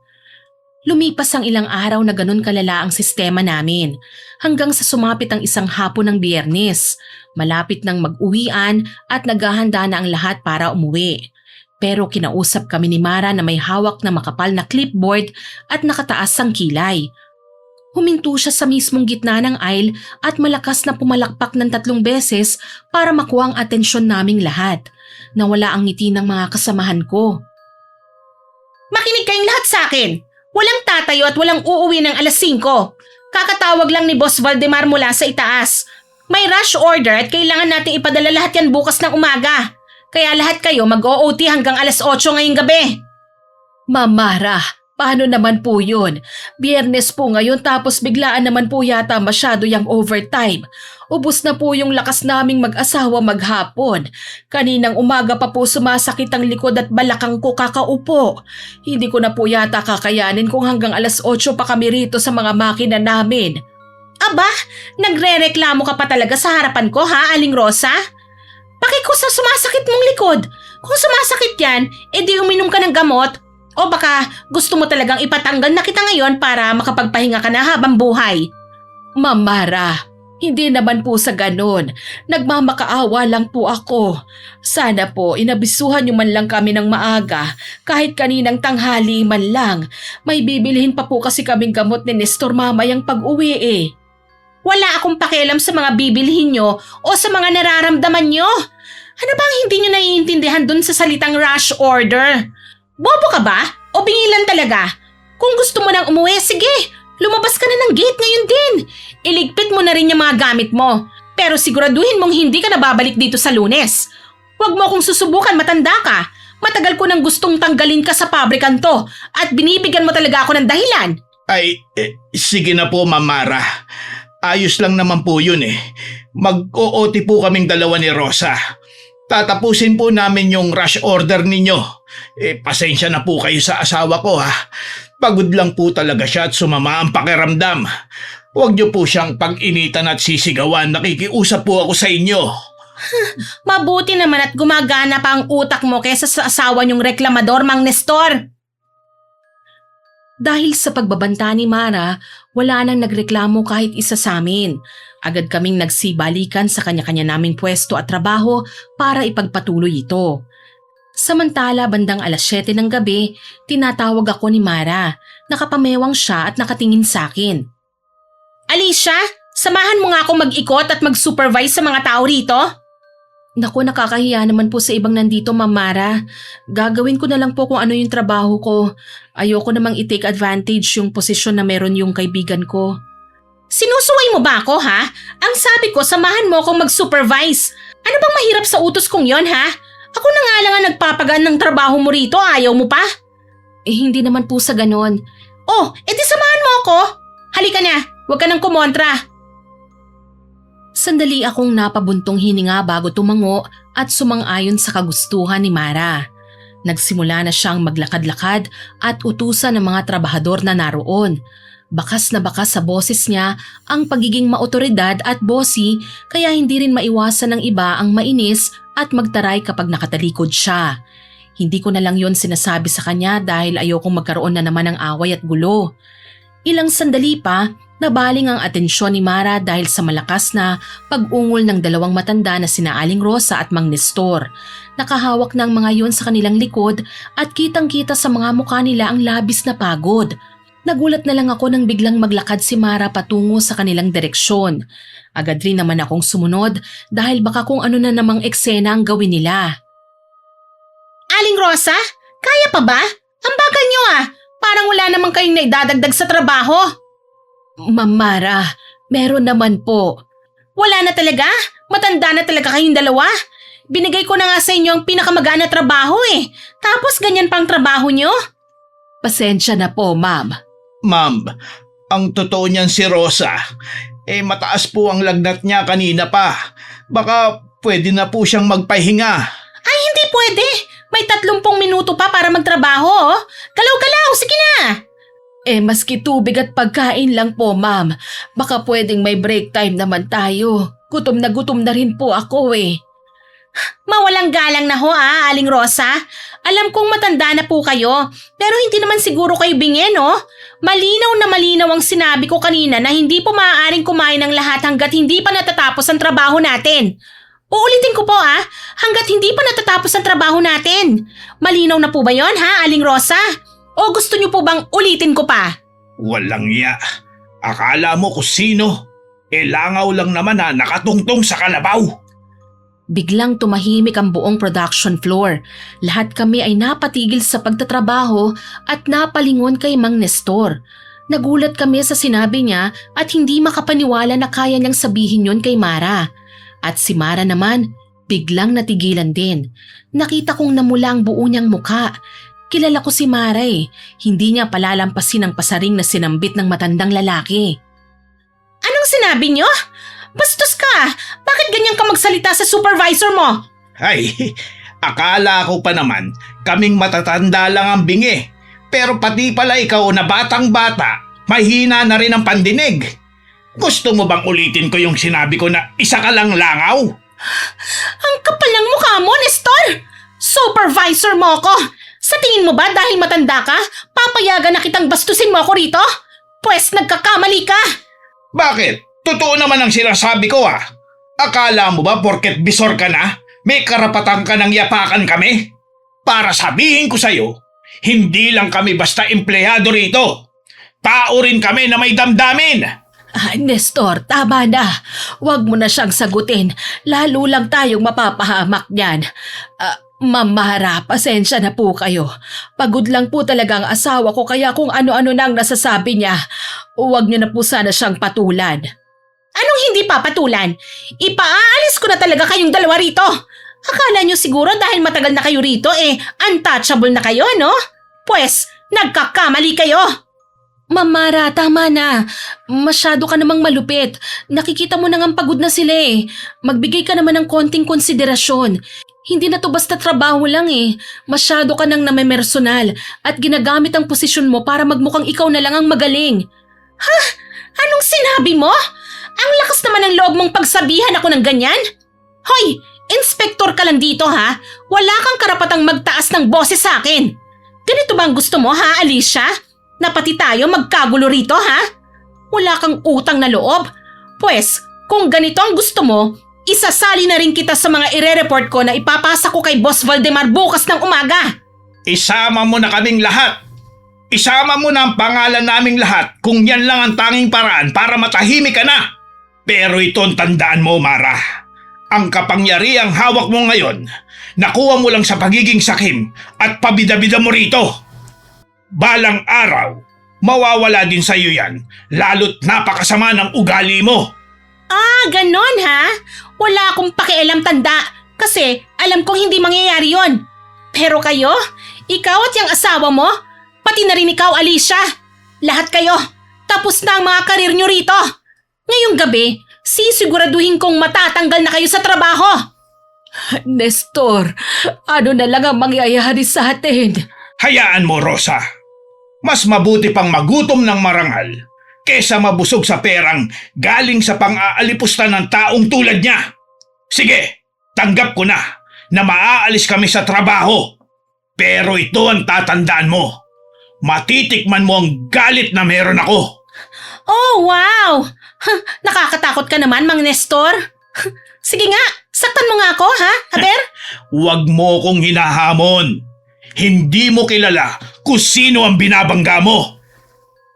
Lumipas ang ilang araw na ganun kalala ang sistema namin, hanggang sa sumapit ang isang hapon ng Biyernes. Malapit nang mag-uwian at naghahanda na ang lahat para umuwi. Pero kinausap kami ni Mara na may hawak na makapal na clipboard at nakataas ang kilay. Huminto siya sa mismong gitna ng aisle at malakas na pumalakpak ng 3 beses para makuha ang atensyon naming lahat. Nawala ang ngiti ng mga kasamahan ko. Makinig kayong lahat sa akin! Walang tatayo at walang uuwi ng 5:00. Kakatawag lang ni Boss Valdemar mula sa itaas. May rush order at kailangan nating ipadala lahat yan bukas ng umaga. Kaya lahat kayo mag-OOT hanggang 8:00 ngayong gabi. Ma'am Mara, paano naman po yun? Biyernes po ngayon tapos biglaan naman po yata masyado yung overtime. Ubus na po yung lakas naming mag-asawa maghapon. Kaninang umaga pa po sumasakit ang likod at balakang ko kakaupo. Hindi ko na po yata kakayanin kung hanggang 8:00 pa kami rito sa mga makina namin. Aba, nagre-reklamo ka pa talaga sa harapan ko ha, Aling Rosa? Bakit ko sa sumasakit mong likod? Kung sumasakit yan, edi uminom ka ng gamot. O baka gusto mo talagang ipatanggal na kita ngayon para makapagpahinga ka na habang buhay. Ma'am Mara, hindi naman po sa ganon. Nagmamakaawa lang po ako. Sana po inabisuhan niyo man lang kami ng maaga kahit kaninang tanghali man lang. May bibilhin pa po kasi kaming gamot ni Nestor mamayang pag-uwi eh. Wala akong pakialam sa mga bibilhin nyo o sa mga nararamdaman nyo. Ano bang hindi nyo naiintindihan dun sa salitang rush order? Bobo ka ba? O bingilan talaga? Kung gusto mo nang umuwi, sige, lumabas ka na ng gate ngayon din. Iligpit mo na rin yung mga gamit mo. Pero siguraduhin mong hindi ka na babalik dito sa Lunes. Huwag mo akong susubukan, matanda ka. Matagal ko nang gustong tanggalin ka sa pabrikan to at binibigyan mo talaga ako ng dahilan. Ay, sige na po, Ma'am Mara. Ayos lang naman po yun eh. Mag-OOT po kaming dalawa ni Rosa. Tatapusin po namin yung rush order ninyo. Pasensya na po kayo sa asawa ko ha. Pagod lang po talaga siya at sumama ang pakiramdam. Huwag niyo po siyang pag-initan at sisigawan. Nakikiusap po ako sa inyo. Mabuti naman at gumagana pa ang utak mo kaysa sa asawa niyong reklamador, Mang Nestor. Dahil sa pagbabanta ni Mara, wala nang nagreklamo kahit isa sa amin. Agad kaming nagsibalikan sa kanya-kanya naming pwesto at trabaho para ipagpatuloy ito. Samantala bandang 7:00 ng gabi, tinatawag ako ni Mara. Nakapamewang siya at nakatingin sa akin. Alicia, samahan mo nga akong mag-ikot at mag-supervise sa mga tao rito. Naku, nakakahiya naman po sa ibang nandito, Ma'am Mara. Gagawin ko na lang po kung ano yung trabaho ko. Ayoko namang i-take advantage yung posisyon na meron yung kaibigan ko. Sinusuway mo ba ako, ha? Ang sabi ko, samahan mo akong mag-supervise. Ano bang mahirap sa utos kong yon, ha? Ako na nga lang ang nagpapagaan ng trabaho mo rito, ayaw mo pa? Hindi naman po sa ganon. Oh, edi samahan mo ako. Halika na, huwag ka nang kumontra. Sandali akong napabuntong hininga bago tumango at sumang-ayon sa kagustuhan ni Mara. Nagsimula na siyang maglakad-lakad at utusan ng mga trabahador na naroon. Bakas na bakas sa boses niya ang pagiging maotoridad at bossy kaya hindi rin maiwasan ng iba ang mainis at magtaray kapag nakatalikod siya. Hindi ko na lang yon sinasabi sa kanya dahil ayokong magkaroon na naman ng away at gulo. Ilang sandali pa, nabaling ang atensyon ni Mara dahil sa malakas na pag-ungol ng dalawang matanda na sina Aling Rosa at Mang Nestor. Nakahawak ng mga yon sa kanilang likod at kitang-kita sa mga mukha nila ang labis na pagod. Nagulat na lang ako nang biglang maglakad si Mara patungo sa kanilang direksyon. Agad rin naman akong sumunod dahil baka kung ano na namang eksena ang gawin nila. Aling Rosa, kaya pa ba? Ang bagal niyo ah, parang wala namang kayong naidadagdag sa trabaho. Ma'am Mara, meron naman po. Wala na talaga? Matanda na talaga kayong dalawa? Binigay ko na nga sa inyo ang pinakamagaan na trabaho eh. Tapos ganyan pang trabaho niyo? Pasensya na po, ma'am. Ma'am, ang totoo niyan si Rosa. Mataas po ang lagnat niya kanina pa. Baka pwede na po siyang magpahinga. Ay, hindi pwede. May 30 minuto pa para magtrabaho. Oh. Galaw-galaw, sige na. Maski tubig at pagkain lang po, ma'am. Baka pwedeng may break time naman tayo. Gutom na rin po ako eh. Mawalang galang na ho Aling Rosa. Alam kong matanda na po kayo, pero hindi naman siguro kayo bingin, no? Malinaw na malinaw ang sinabi ko kanina na hindi po maaaring kumain ng lahat hanggat hindi pa natatapos ang trabaho natin. Uulitin ko po hanggat hindi pa natatapos ang trabaho natin. Malinaw na po ba yon Aling Rosa? O gusto niyo po bang ulitin ko pa? Walang iya. Akala mo kung sino? Langaw lang naman nakatungtong sa kalabaw. Biglang tumahimik ang buong production floor. Lahat kami ay napatigil sa pagtatrabaho at napalingon kay Mang Nestor. Nagulat kami sa sinabi niya at hindi makapaniwala na kaya niyang sabihin yon kay Mara. At si Mara naman, biglang natigilan din. Nakita kong namula ang buo niyang mukha. Kilala ko si Mara eh. Hindi niya palalampasin ang pasaring na sinambit ng matandang lalaki. Anong sinabi niyo? Bastos ka! Bakit ganyan ka magsalita sa supervisor mo? Ay, akala ko pa naman kaming matatanda lang ang bingi. Pero pati pala ikaw na batang-bata, mahina na rin ang pandinig. Gusto mo bang ulitin ko yung sinabi ko na isa ka lang langaw? Ang kapal ng mukha mo, Nestor! Supervisor mo ako! Sa tingin mo ba dahil matanda ka, papayagan na kitang bastusin mo ako rito? Pwes nagkakamali ka! Bakit? Totoo naman ang sinasabi ko Akala mo ba porket bisor ka na, may karapatan ka ng yapakan kami? Para sabihin ko sa'yo, hindi lang kami basta empleyado rito. Tao rin kami na may damdamin. Nestor, tama na. Huwag mo na siyang sagutin. Lalo lang tayong mapapahamak niyan. Ma'am Mara, pasensya na po kayo. Pagod lang po talaga ang asawa ko kaya kung ano-ano nang nasasabi niya. Huwag niyo na po sana siyang patulan. Anong hindi papatulan? Ipaalis ko na talaga kayong dalawa rito. Akala niyo siguro dahil matagal na kayo rito untouchable na kayo, no? Pwes, nagkakamali kayo. Ma'am Mara, tama na. Masyado ka namang malupit. Nakikita mo nang pagod na sila eh. Magbigay ka naman ng konting konsiderasyon. Hindi na to basta trabaho lang eh. Masyado ka nang namemersonal at ginagamit ang posisyon mo para magmukhang ikaw na lang ang magaling. Ha? Anong sinabi mo? Ang lakas naman ng loob mong pagsabihan ako ng ganyan? Hoy, inspektor ka lang dito ha? Wala kang karapatang magtaas ng boses sa akin. Ganito ba ang gusto mo Alicia? Na pati tayo magkagulo rito Wala kang utang na loob? Pwes, kung ganito ang gusto mo, isasali na rin kita sa mga ire-report ko na ipapasa ko kay Boss Valdemar bukas ng umaga. Isama mo na kaming lahat. Isama mo na ang pangalan naming lahat kung yan lang ang tanging paraan para matahimik ka na. Pero itong tandaan mo, Mara. Ang kapangyarihang hawak mo ngayon, nakuha mo lang sa pagiging sakim at pabida-bida mo rito. Balang araw, mawawala din sa iyo yan, lalo't napakasama ng ugali mo. Ah, ganon ha? Wala akong pakialam tanda kasi alam kong hindi mangyayari yon. Pero kayo, ikaw at yung asawa mo, pati na rin ikaw Alicia, lahat kayo, tapos na ang mga karir nyo rito. Ngayong gabi, sisiguraduhin kong matatanggal na kayo sa trabaho. Nestor, ano na lang ang mangyayari sa atin? Hayaan mo, Rosa. Mas mabuti pang magutom ng marangal kesa mabusog sa perang galing sa pang-aalipusta ng taong tulad niya. Sige, tanggap ko na maaalis kami sa trabaho. Pero ito ang tatandaan mo. Matitikman mo ang galit na meron ako. Oh, wow! Nakakatakot ka naman, Mang Nestor. Sige nga, saktan mo nga ako, ha, Aber? Huwag mo kong hinahamon. Hindi mo kilala kung sino ang binabangga mo.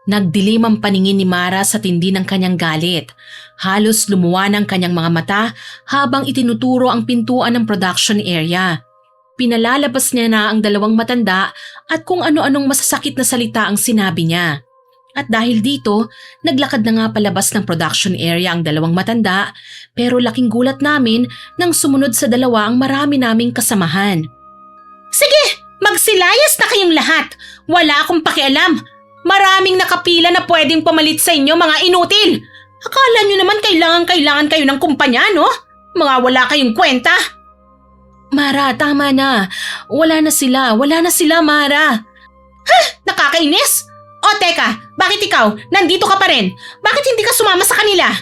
Nagdilim ang paningin ni Mara sa tindi ng kanyang galit. Halos lumuwa ng kanyang mga mata habang itinuturo ang pintuan ng production area. Pinalalabas niya na ang dalawang matanda at kung ano-anong masasakit na salita ang sinabi niya. At dahil dito, naglakad na nga palabas ng production area ang dalawang matanda pero laking gulat namin nang sumunod sa dalawa ang marami naming kasamahan. Sige, magsilayas na kayong lahat. Wala akong pakialam. Maraming nakapila na pwedeng pamalit sa inyo mga inutil. Akala nyo naman kailangan kayo ng kumpanya, no? Mga wala kayong kwenta. Mara, tama na. Wala na sila, Mara. Ha? Nakakainis? O teka, bakit ikaw? Nandito ka pa rin. Bakit hindi ka sumama sa kanila?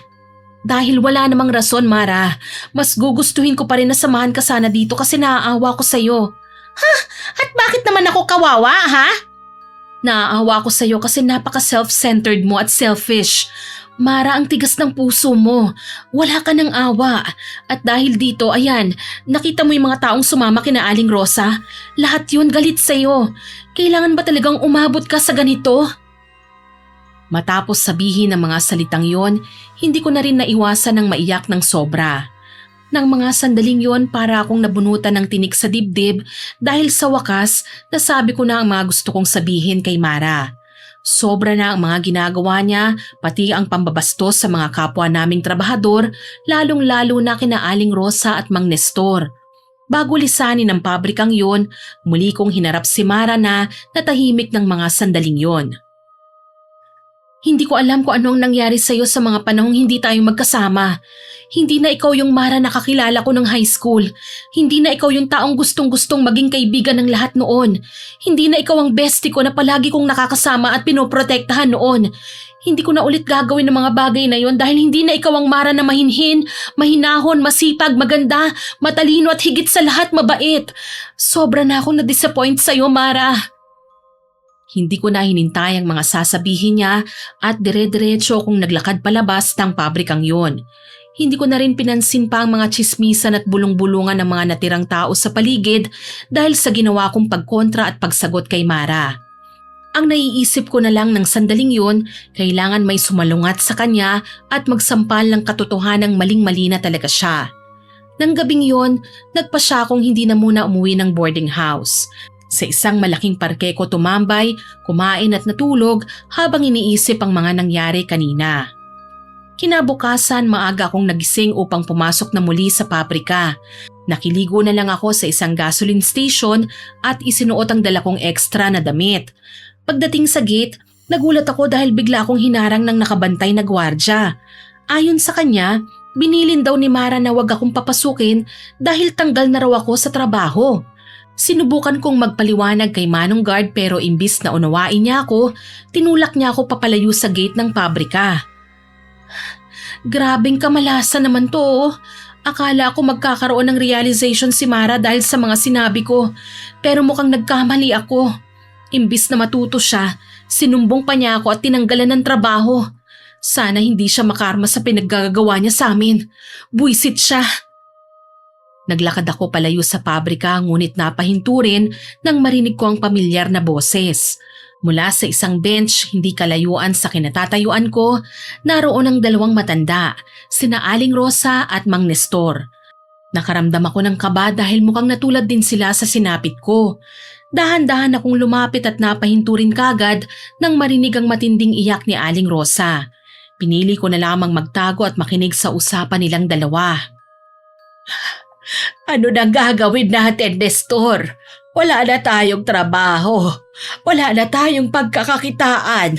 Dahil wala namang rason, Mara. Mas gugustuhin ko pa rin na samahan ka sana dito kasi naaawa ko sa'yo. Ha? At bakit naman ako kawawa, ha? Naaawa ko sa'yo kasi napaka-self-centered mo at selfish. Mara, ang tigas ng puso mo. Wala ka ng awa. At dahil dito, ayan, nakita mo yung mga taong sumama kina Aling Rosa? Lahat yun galit sa'yo. Kailangan ba talagang umabot ka sa ganito? Matapos sabihin ng mga salitang yon, hindi ko na rin naiwasan ng maiyak ng sobra. Nang mga sandaling yon para akong nabunutan ng tinik sa dibdib dahil sa wakas nasabi ko na ang mga gusto kong sabihin kay Mara. Sobra na ang mga ginagawa niya, pati ang pambabastos sa mga kapwa naming trabahador, lalong-lalo na kina Aling Rosa at Mang Nestor. Bago lisanin ang pabrikang yon, muli kong hinarap si Mara na natahimik ng mga sandaling yon. Hindi ko alam kung anong nangyari sa'yo sa mga panahong hindi tayo magkasama. Hindi na ikaw yung Mara na kakilala ko ng high school. Hindi na ikaw yung taong gustong-gustong maging kaibigan ng lahat noon. Hindi na ikaw ang bestie ko na palagi kong nakakasama at pinoprotektahan noon. Hindi ko na ulit gagawin ng mga bagay na yon dahil hindi na ikaw ang Mara na mahinhin, mahinahon, masipag, maganda, matalino at higit sa lahat mabait. Sobra na akong na-disappoint sa'yo, Mara. Hindi ko na hinintay ang mga sasabihin niya at dire-diretso akong naglakad palabas ng pabrikang yon. Hindi ko na rin pinansin pa ang mga tsismisan at bulong-bulungan ng mga natirang tao sa paligid dahil sa ginawa kong pagkontra at pagsagot kay Mara. Ang naiisip ko na lang ng sandaling yun, kailangan may sumalungat sa kanya at magsampal ng katotohanang maling-mali na talaga siya. Nang gabing yon, nagpa siya akong hindi na muna umuwi ng boarding house. Sa isang malaking parke ko tumambay, kumain at natulog habang iniisip ang mga nangyari kanina. Kinabukasan maaga akong nagising upang pumasok na muli sa pabrika. Nakiligo na lang ako sa isang gasoline station at isinuot ang dala kong extra na damit. Pagdating sa gate, nagulat ako dahil bigla akong hinarang ng nakabantay na gwardya. Ayon sa kanya, binilin daw ni Mara na wag akong papasukin dahil tanggal na raw ako sa trabaho. Sinubukan kong magpaliwanag kay Manong Guard pero imbis na unawain niya ako, tinulak niya ako papalayo sa gate ng pabrika. Grabing kamalasan naman to, oh. Akala ko magkakaroon ng realization si Mara dahil sa mga sinabi ko, pero mukhang nagkamali ako. Imbis na matuto siya, sinumbong pa niya ako at tinanggalan ng trabaho. Sana hindi siya makarma sa pinaggagawa niya sa amin. Buisit siya. Naglakad ako palayo sa pabrika ngunit napahinto rin nang marinig ko ang pamilyar na boses. Mula sa isang bench hindi kalayuan sa kinatatayuan ko, naroon ang dalawang matanda, sina Aling Rosa at Mang Nestor. Nakaramdam ako ng kaba dahil mukhang natulad din sila sa sinapit ko. Dahan-dahan akong lumapit at napahinto rin kagad nang marinig ang matinding iyak ni Aling Rosa. Pinili ko na lamang magtago at makinig sa usapan nilang dalawa. Ano nang gagawin natin, Nestor? Wala na tayong trabaho. Wala na tayong pagkakakitaan.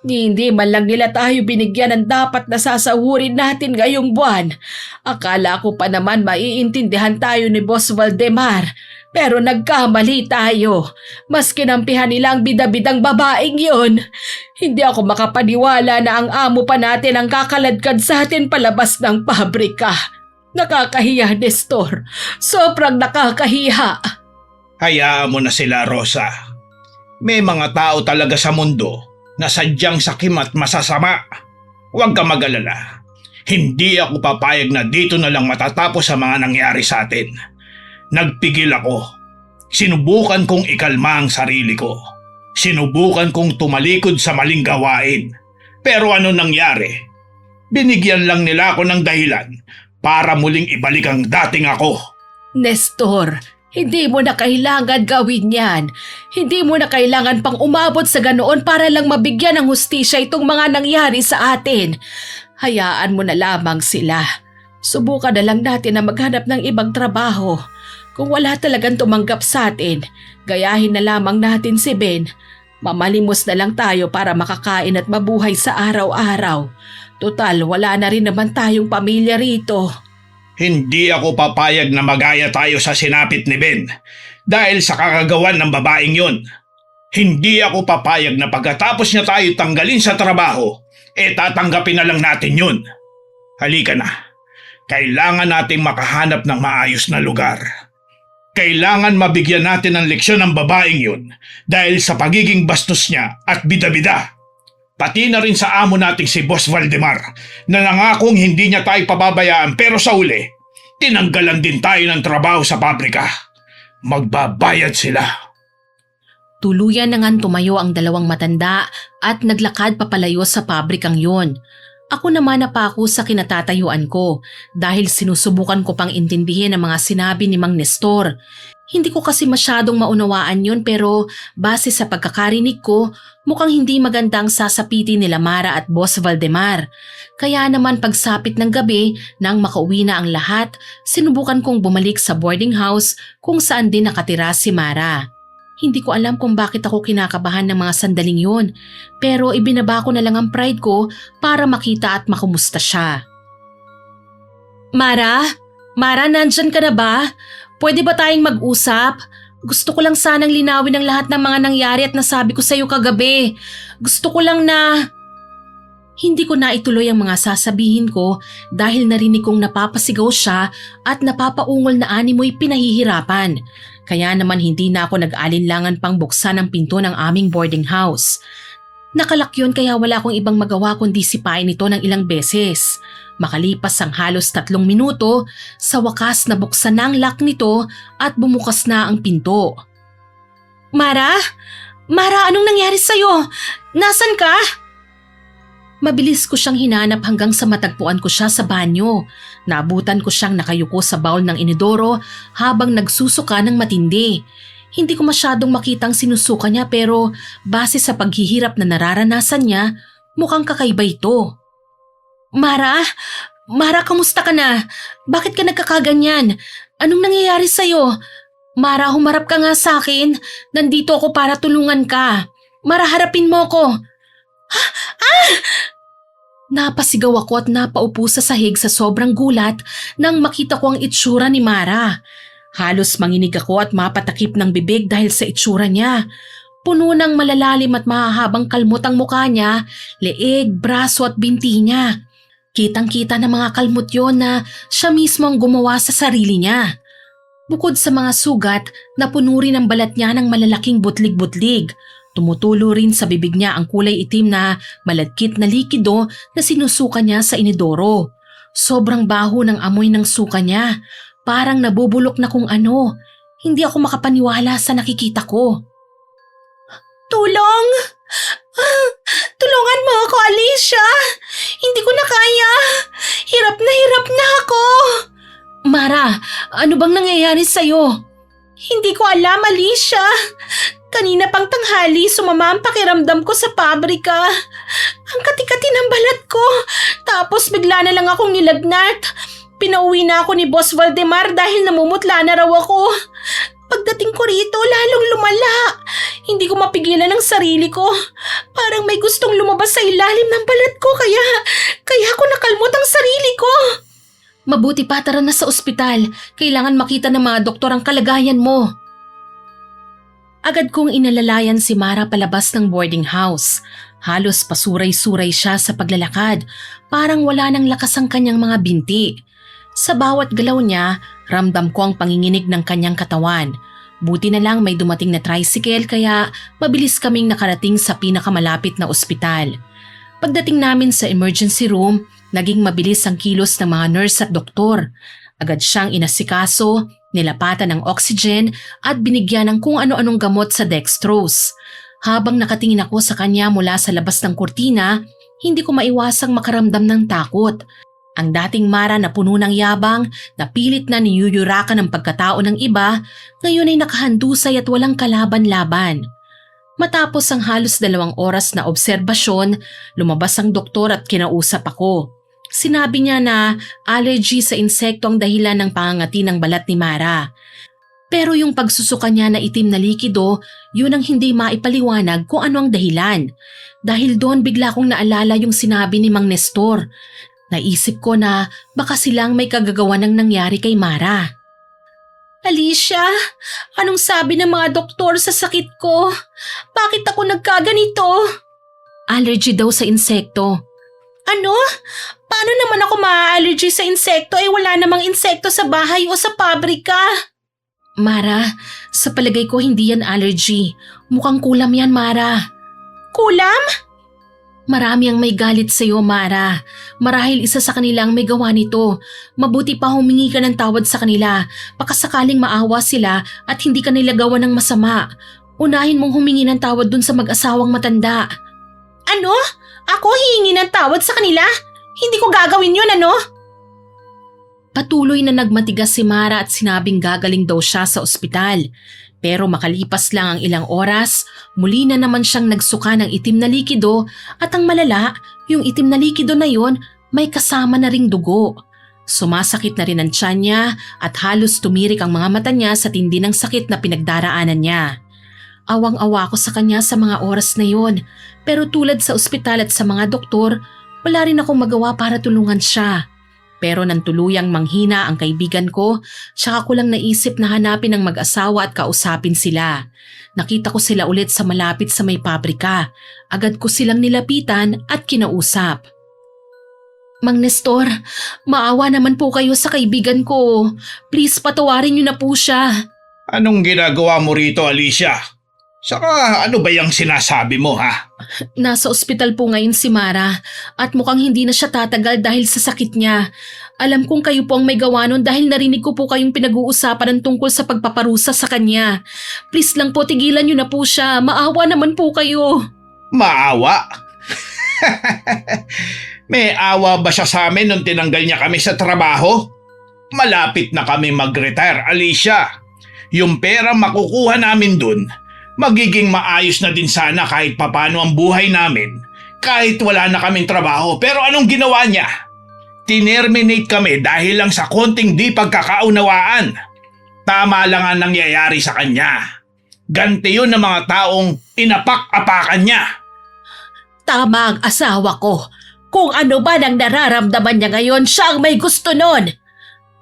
Hindi man lang nila tayo binigyan ng dapat na sasahurin natin ngayong buwan. Akala ko pa naman maiintindihan tayo ni Boss Valdemar. Pero nagkamali tayo. Mas kinampihan nila ang bida-bidang babaeng yun. Hindi ako makapaniwala na ang amo pa natin ang kakaladkad sa atin palabas ng pabrika. Nakakahiya, Nestor. Sobrang nakakahiya. Hayaan mo na sila, Rosa. May mga tao talaga sa mundo na sadyang sakim at masasama. Huwag ka mag-alala. Hindi ako papayag na dito na lang matatapos ang mga nangyari sa atin. Nagpigil ako. Sinubukan kong ikalma ang sarili ko. Sinubukan kong tumalikod sa maling gawain. Pero ano nangyari? Binigyan lang nila ako ng dahilan para muling ibalik ang dating ako. Nestor, hindi mo na kailangan gawin yan. Hindi mo na kailangan pang umabot sa ganoon para lang mabigyan ng hustisya itong mga nangyari sa atin. Hayaan mo na lamang sila. Subukan na lang natin na maghanap ng ibang trabaho. Kung wala talagang tumanggap sa atin, gayahin na lamang natin si Ben. Mamalimos na lang tayo para makakain at mabuhay sa araw-araw. Total, wala na rin naman tayong pamilya rito. Hindi ako papayag na magaya tayo sa sinapit ni Ben dahil sa kakagawan ng babaeng yon. Hindi ako papayag na pagkatapos niya tayo tanggalin sa trabaho, tatanggapin na lang natin yun. Halika na. Kailangan nating makahanap ng maayos na lugar. Kailangan mabigyan natin ng leksyon ng babaeng yun dahil sa pagiging bastos niya at bida-bida. Pati na rin sa amo nating si Boss Valdemar na nangakong hindi niya tayo pababayaan pero sa uli, tinanggalan din tayo ng trabaho sa pabrika. Magbabayad sila. Tuluyan na ngang tumayo ang dalawang matanda at naglakad papalayo sa pabrikang yun. Ako naman napako sa kinatatayuan ko dahil sinusubukan ko pang intindihin ang mga sinabi ni Mang Nestor. Hindi ko kasi masyadong maunawaan yun pero base sa pagkakarinig ko, mukhang hindi magandang sasapitin nila Mara at Boss Valdemar. Kaya naman pagsapit ng gabi nang makauwi na ang lahat, sinubukan kong bumalik sa boarding house kung saan din nakatira si Mara. Hindi ko alam kung bakit ako kinakabahan ng mga sandaling yun, pero ibinaba ko na lang ang pride ko para makita at makumusta siya. Mara? Mara, nandyan ka na ba? Pwede ba tayong mag-usap? Gusto ko lang sanang linawin ang lahat ng mga nangyari at nasabi ko sa'yo kagabi. Gusto ko lang na... Hindi ko na ituloy ang mga sasabihin ko dahil narinig kong napapasigaw siya at napapaungol na animoy pinahihirapan. Kaya naman hindi na ako nag-alinlangan pang buksan ang pinto ng aming boarding house. Nakalak yun kaya wala akong ibang magawa kundi sipain ito ng ilang beses. Makalipas ang halos 3 minuto, sa wakas nabuksan na ang lock nito at bumukas na ang pinto. Mara? Mara, anong nangyari sa'yo? Nasaan ka? Mabilis ko siyang hinanap hanggang sa matagpuan ko siya sa banyo. Naabutan ko siyang nakayuko sa bowl ng inidoro habang nagsusuka ng matindi. Hindi ko masyadong makitang sinusuka niya pero base sa paghihirap na nararanasan niya, mukhang kakaiba ito. Mara? Mara, kamusta ka na? Bakit ka nagkakaganyan? Anong nangyayari sa'yo? Mara, humarap ka nga sa akin. Nandito ako para tulungan ka. Mara, harapin mo ko. Napasigaw ako at napaupo sa sahig sa sobrang gulat nang makita ko ang itsura ni Mara. Halos manginig ako at mapatakip ng bibig dahil sa itsura niya. Puno ng malalalim at mahahabang kalmot ang mukha niya, leeg, braso at binti niya. Kitang-kita ng mga kalmot yon na siya mismo ang gumawa sa sarili niya. Bukod sa mga sugat, napuno rin ang balat niya ng malalaking butlig-butlig. Tumutulo rin sa bibig niya ang kulay itim na malagkit na likido na sinusuka niya sa inidoro. Sobrang baho ng amoy ng suka niya. Parang nabubulok na kung ano. Hindi ako makapaniwala sa nakikita ko. Tulong! Tulungan mo ako, Alicia! Hindi ko na kaya! Hirap na ako! Mara, ano bang nangyayari sa'yo? Hindi ko alam, Alicia. Kanina pang tanghali, sumama ang pakiramdam ko sa pabrika. Ang kati-kati ng balat ko. Tapos bigla na lang akong nilagnat. Pinauwi na ako ni Boss Valdemar dahil namumutla na raw ako. Pagdating ko rito, lalong lumala. Hindi ko mapigilan ang sarili ko. Parang may gustong lumabas sa ilalim ng balat ko kaya ako nakalmot ang sarili ko. Mabuti pa, tara na sa ospital. Kailangan makita ng mga doktor ang kalagayan mo. Agad kong inalalayan si Mara palabas ng boarding house. Halos pasuray-suray siya sa paglalakad. Parang wala nang lakas ang kanyang mga binti. Sa bawat galaw niya, ramdam ko ang panginginig ng kanyang katawan. Buti na lang may dumating na tricycle kaya mabilis kaming nakarating sa pinakamalapit na ospital. Pagdating namin sa emergency room, naging mabilis ang kilos ng mga nurse at doktor. Agad siyang inasikaso, nilapatan ng oxygen at binigyan ng kung ano-anong gamot sa dextrose. Habang nakatingin ako sa kanya mula sa labas ng kurtina, hindi ko maiwasang makaramdam ng takot. Ang dating Mara na puno ng yabang, na pilit na niyuyurakan ng pagkatao ng iba, ngayon ay nakahandusay at walang kalaban-laban. Matapos ang halos 2 oras na obserbasyon, lumabas ang doktor at kinausap ako. Sinabi niya na allergy sa insekto ang dahilan ng pangangati ng balat ni Mara. Pero yung pagsusuka niya na itim na likido, yun ang hindi maipaliwanag kung ano ang dahilan. Dahil doon bigla kong naalala yung sinabi ni Mang Nestor. Naisip ko na baka silang may kagagawa ng nangyari kay Mara. Alicia, anong sabi ng mga doktor sa sakit ko? Bakit ako nagkaganito? Allergy daw sa insekto. Ano? Paano naman ako ma-allergy sa insekto wala namang insekto sa bahay o sa pabrika? Mara, sa palagay ko hindi yan allergy. Mukhang kulam yan, Mara. Kulam? Marami ang may galit sa iyo, Mara. Marahil isa sa kanila ang may gawa nito. Mabuti pa humingi ka ng tawad sa kanila. Baka sakaling maawa sila at hindi ka nila gawa ng masama. Unahin mong humingi ng tawad dun sa mag-asawang matanda. Ano? Ako hihingi ng tawad sa kanila? Hindi ko gagawin yun, ano? Patuloy na nagmatigas si Mara at sinabing gagaling daw siya sa ospital. Pero makalipas lang ang ilang oras, muli na naman siyang nagsuka ng itim na likido at ang malala, yung itim na likido na yon may kasama na ring dugo. Sumasakit na rin ang tiyan niya at halos tumirik ang mga mata niya sa tindi ng sakit na pinagdaraanan niya. Awang-awa ko sa kanya sa mga oras na yon, pero tulad sa ospital at sa mga doktor, wala rin akong magawa para tulungan siya. Pero nang tuluyang manghina ang kaibigan ko, tsaka ko lang naisip na hanapin ang mag-asawa at kausapin sila. Nakita ko sila ulit sa malapit sa may pabrika. Agad ko silang nilapitan at kinausap. Mang Nestor, maawa naman po kayo sa kaibigan ko. Please patawarin niyo na po siya. Anong ginagawa mo rito, Alicia? Saka ano ba yung sinasabi mo, ha? Nasa ospital po ngayon si Mara at mukhang hindi na siya tatagal dahil sa sakit niya. Alam kong kayo po ang may gawa nun dahil narinig ko po kayong pinag-uusapan ng tungkol sa pagpaparusa sa kanya. Please lang po, tigilan niyo na po siya. Maawa naman po kayo. Maawa? May awa ba siya sa amin nung tinanggal niya kami sa trabaho? Malapit na kami mag-retire, Alicia. Yung pera makukuha namin dun, magiging maayos na din sana kahit papano ang buhay namin, kahit wala na kaming trabaho. Pero anong ginawa niya? Tinerminate kami dahil lang sa konting di pagkakaunawaan. Tama lang ang nangyayari sa kanya. Ganti yun ng mga taong inapak-apakan niya. Tama ang asawa ko. Kung ano ba nang nararamdaman niya ngayon, siya ang may gusto nun.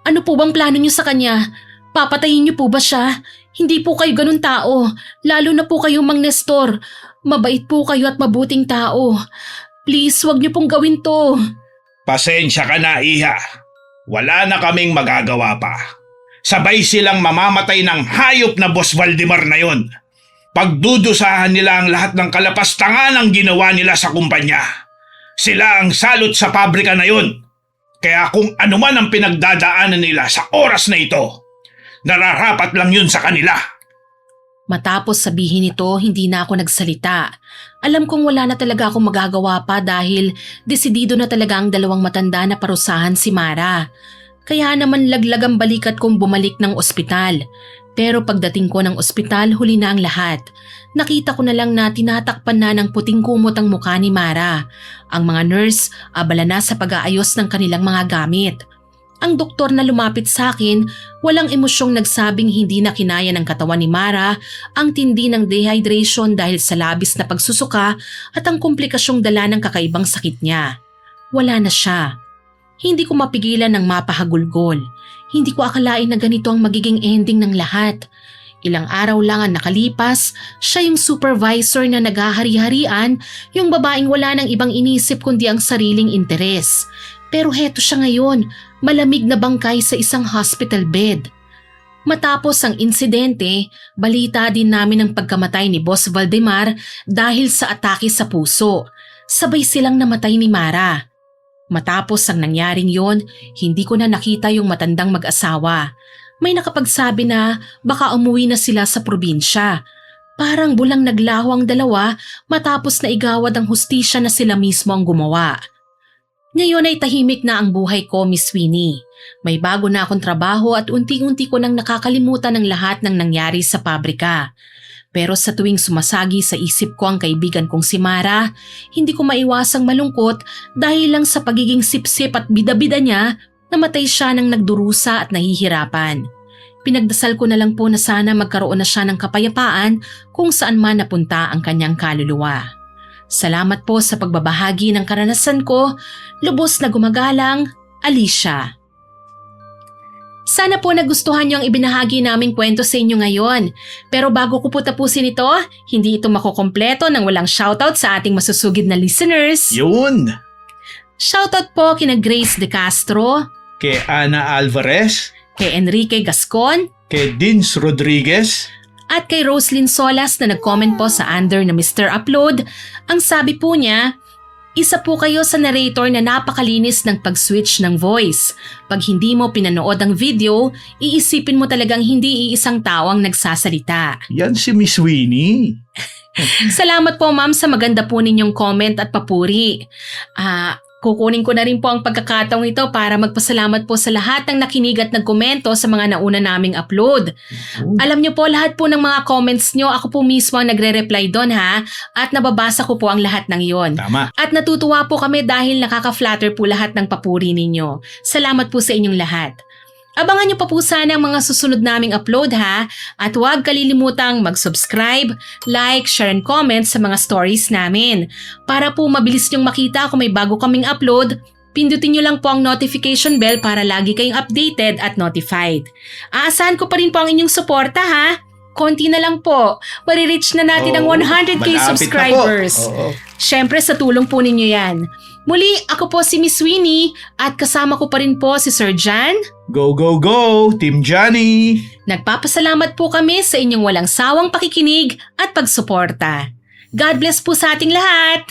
Ano po bang plano niyo sa kanya? Papatayin niyo po ba siya? Hindi po kayo ganun tao. Lalo na po kayo, Mang Nestor. Mabait po kayo at mabuting tao. Please, wag niyo pong gawin to. Pasensya ka na, Iha. Wala na kaming magagawa pa. Sabay silang mamamatay ng hayop na Boss Valdemar na yon. Pagdudusahan nila ang lahat ng kalapastangan ang ginawa nila sa kumpanya. Sila ang salot sa pabrika na yon. Kaya kung ano man ang pinagdadaanan nila sa oras na ito, nararapat lang yun sa kanila. Matapos sabihin ito, hindi na ako nagsalita. Alam kong wala na talaga akong magagawa pa dahil desidido na talaga ang dalawang matanda na parusahan si Mara. Kaya naman laglag ang balikat kong bumalik ng ospital. Pero pagdating ko ng ospital, huli na ang lahat. Nakita ko na lang na tinatakpan na ng puting kumot ang mukha ni Mara. Ang mga nurse, abala na sa pag-aayos ng kanilang mga gamit. Ang doktor na lumapit sa akin, walang emosyong nagsabing hindi na kinaya ng katawan ni Mara ang tindi ng dehydration dahil sa labis na pagsusuka at ang komplikasyong dala ng kakaibang sakit niya. Wala na siya. Hindi ko mapigilan ng mapahagulgol. Hindi ko akalain na ganito ang magiging ending ng lahat. Ilang araw lang ang nakalipas, siya yung supervisor na naghahari-harian, yung babaeng wala nang ibang inisip kundi ang sariling interes. Pero heto siya ngayon, malamig na bangkay sa isang hospital bed. Matapos ang insidente, balita din namin ang pagkamatay ni Boss Valdemar dahil sa atake sa puso. Sabay silang namatay ni Mara. Matapos ang nangyaring yon, hindi ko na nakita yung matandang mag-asawa. May nakapagsabi na baka umuwi na sila sa probinsya. Parang bulang naglaho ang dalawa matapos na igawad ang hustisya na sila mismo ang gumawa. Ngayon ay tahimik na ang buhay ko, Miss Winnie. May bago na akong trabaho at unti-unti ko nang nakakalimutan ang lahat ng nangyari sa pabrika. Pero sa tuwing sumasagi sa isip ko ang kaibigan kong si Mara, hindi ko maiwasang malungkot dahil lang sa pagiging sipsip at bida-bida niya, namatay siya ng nagdurusa at nahihirapan. Pinagdasal ko na lang po na sana magkaroon na siya ng kapayapaan kung saan man napunta ang kanyang kaluluwa. Salamat po sa pagbabahagi ng karanasan ko. Lubos na gumagalang, Alicia. Sana po nagustuhan niyo ang ibinahagi naming kwento sa inyo ngayon. Pero bago ko po tapusin ito, hindi ito makukompleto nang walang shoutout sa ating masusugid na listeners. Yun! Shoutout po kina Grace De Castro, Kay Ana Alvarez, kay Enrique Gascon, kay Dins Rodriguez, at kay Roslyn Solas na nag-comment po sa under na Mr. Upload. Ang sabi po niya, isa po kayo sa narrator na napakalinis ng pag-switch ng voice. Pag hindi mo pinanood ang video, iisipin mo talagang hindi iisang tao ang nagsasalita. yan si Miss Winnie. Salamat po ma'am sa maganda po ninyong comment at papuri. Kukunin ko na rin po ang pagkakataong ito para magpasalamat po sa lahat ng nakinig at nagkomento sa mga nauna naming upload. Alam niyo po lahat po ng mga comments niyo, ako po mismo ang nagre-reply doon ha, at nababasa ko po ang lahat ng iyon. Tama. At natutuwa po kami dahil nakaka-flatter po lahat ng papuri ninyo. Salamat po sa inyong lahat. Abangan niyo pa po sana ang mga susunod naming upload ha, at huwag kalilimutang mag-subscribe, like, share and comment sa mga stories namin. Para po mabilis niyong makita kung may bago kaming upload, pindutin niyo lang po ang notification bell para lagi kayong updated at notified. Aasahan ko pa rin po ang inyong suporta ha. Konti na lang po, marireach na natin ang 100k malapit na po. subscribers. Oo. Siyempre sa tulong po ninyo yan. Muli, ako po si Miss Winnie at kasama ko pa rin po si Sir Jan. Go, go, go! Team Johnny! Nagpapasalamat po kami sa inyong walang sawang pakikinig at pagsuporta. God bless po sa ating lahat!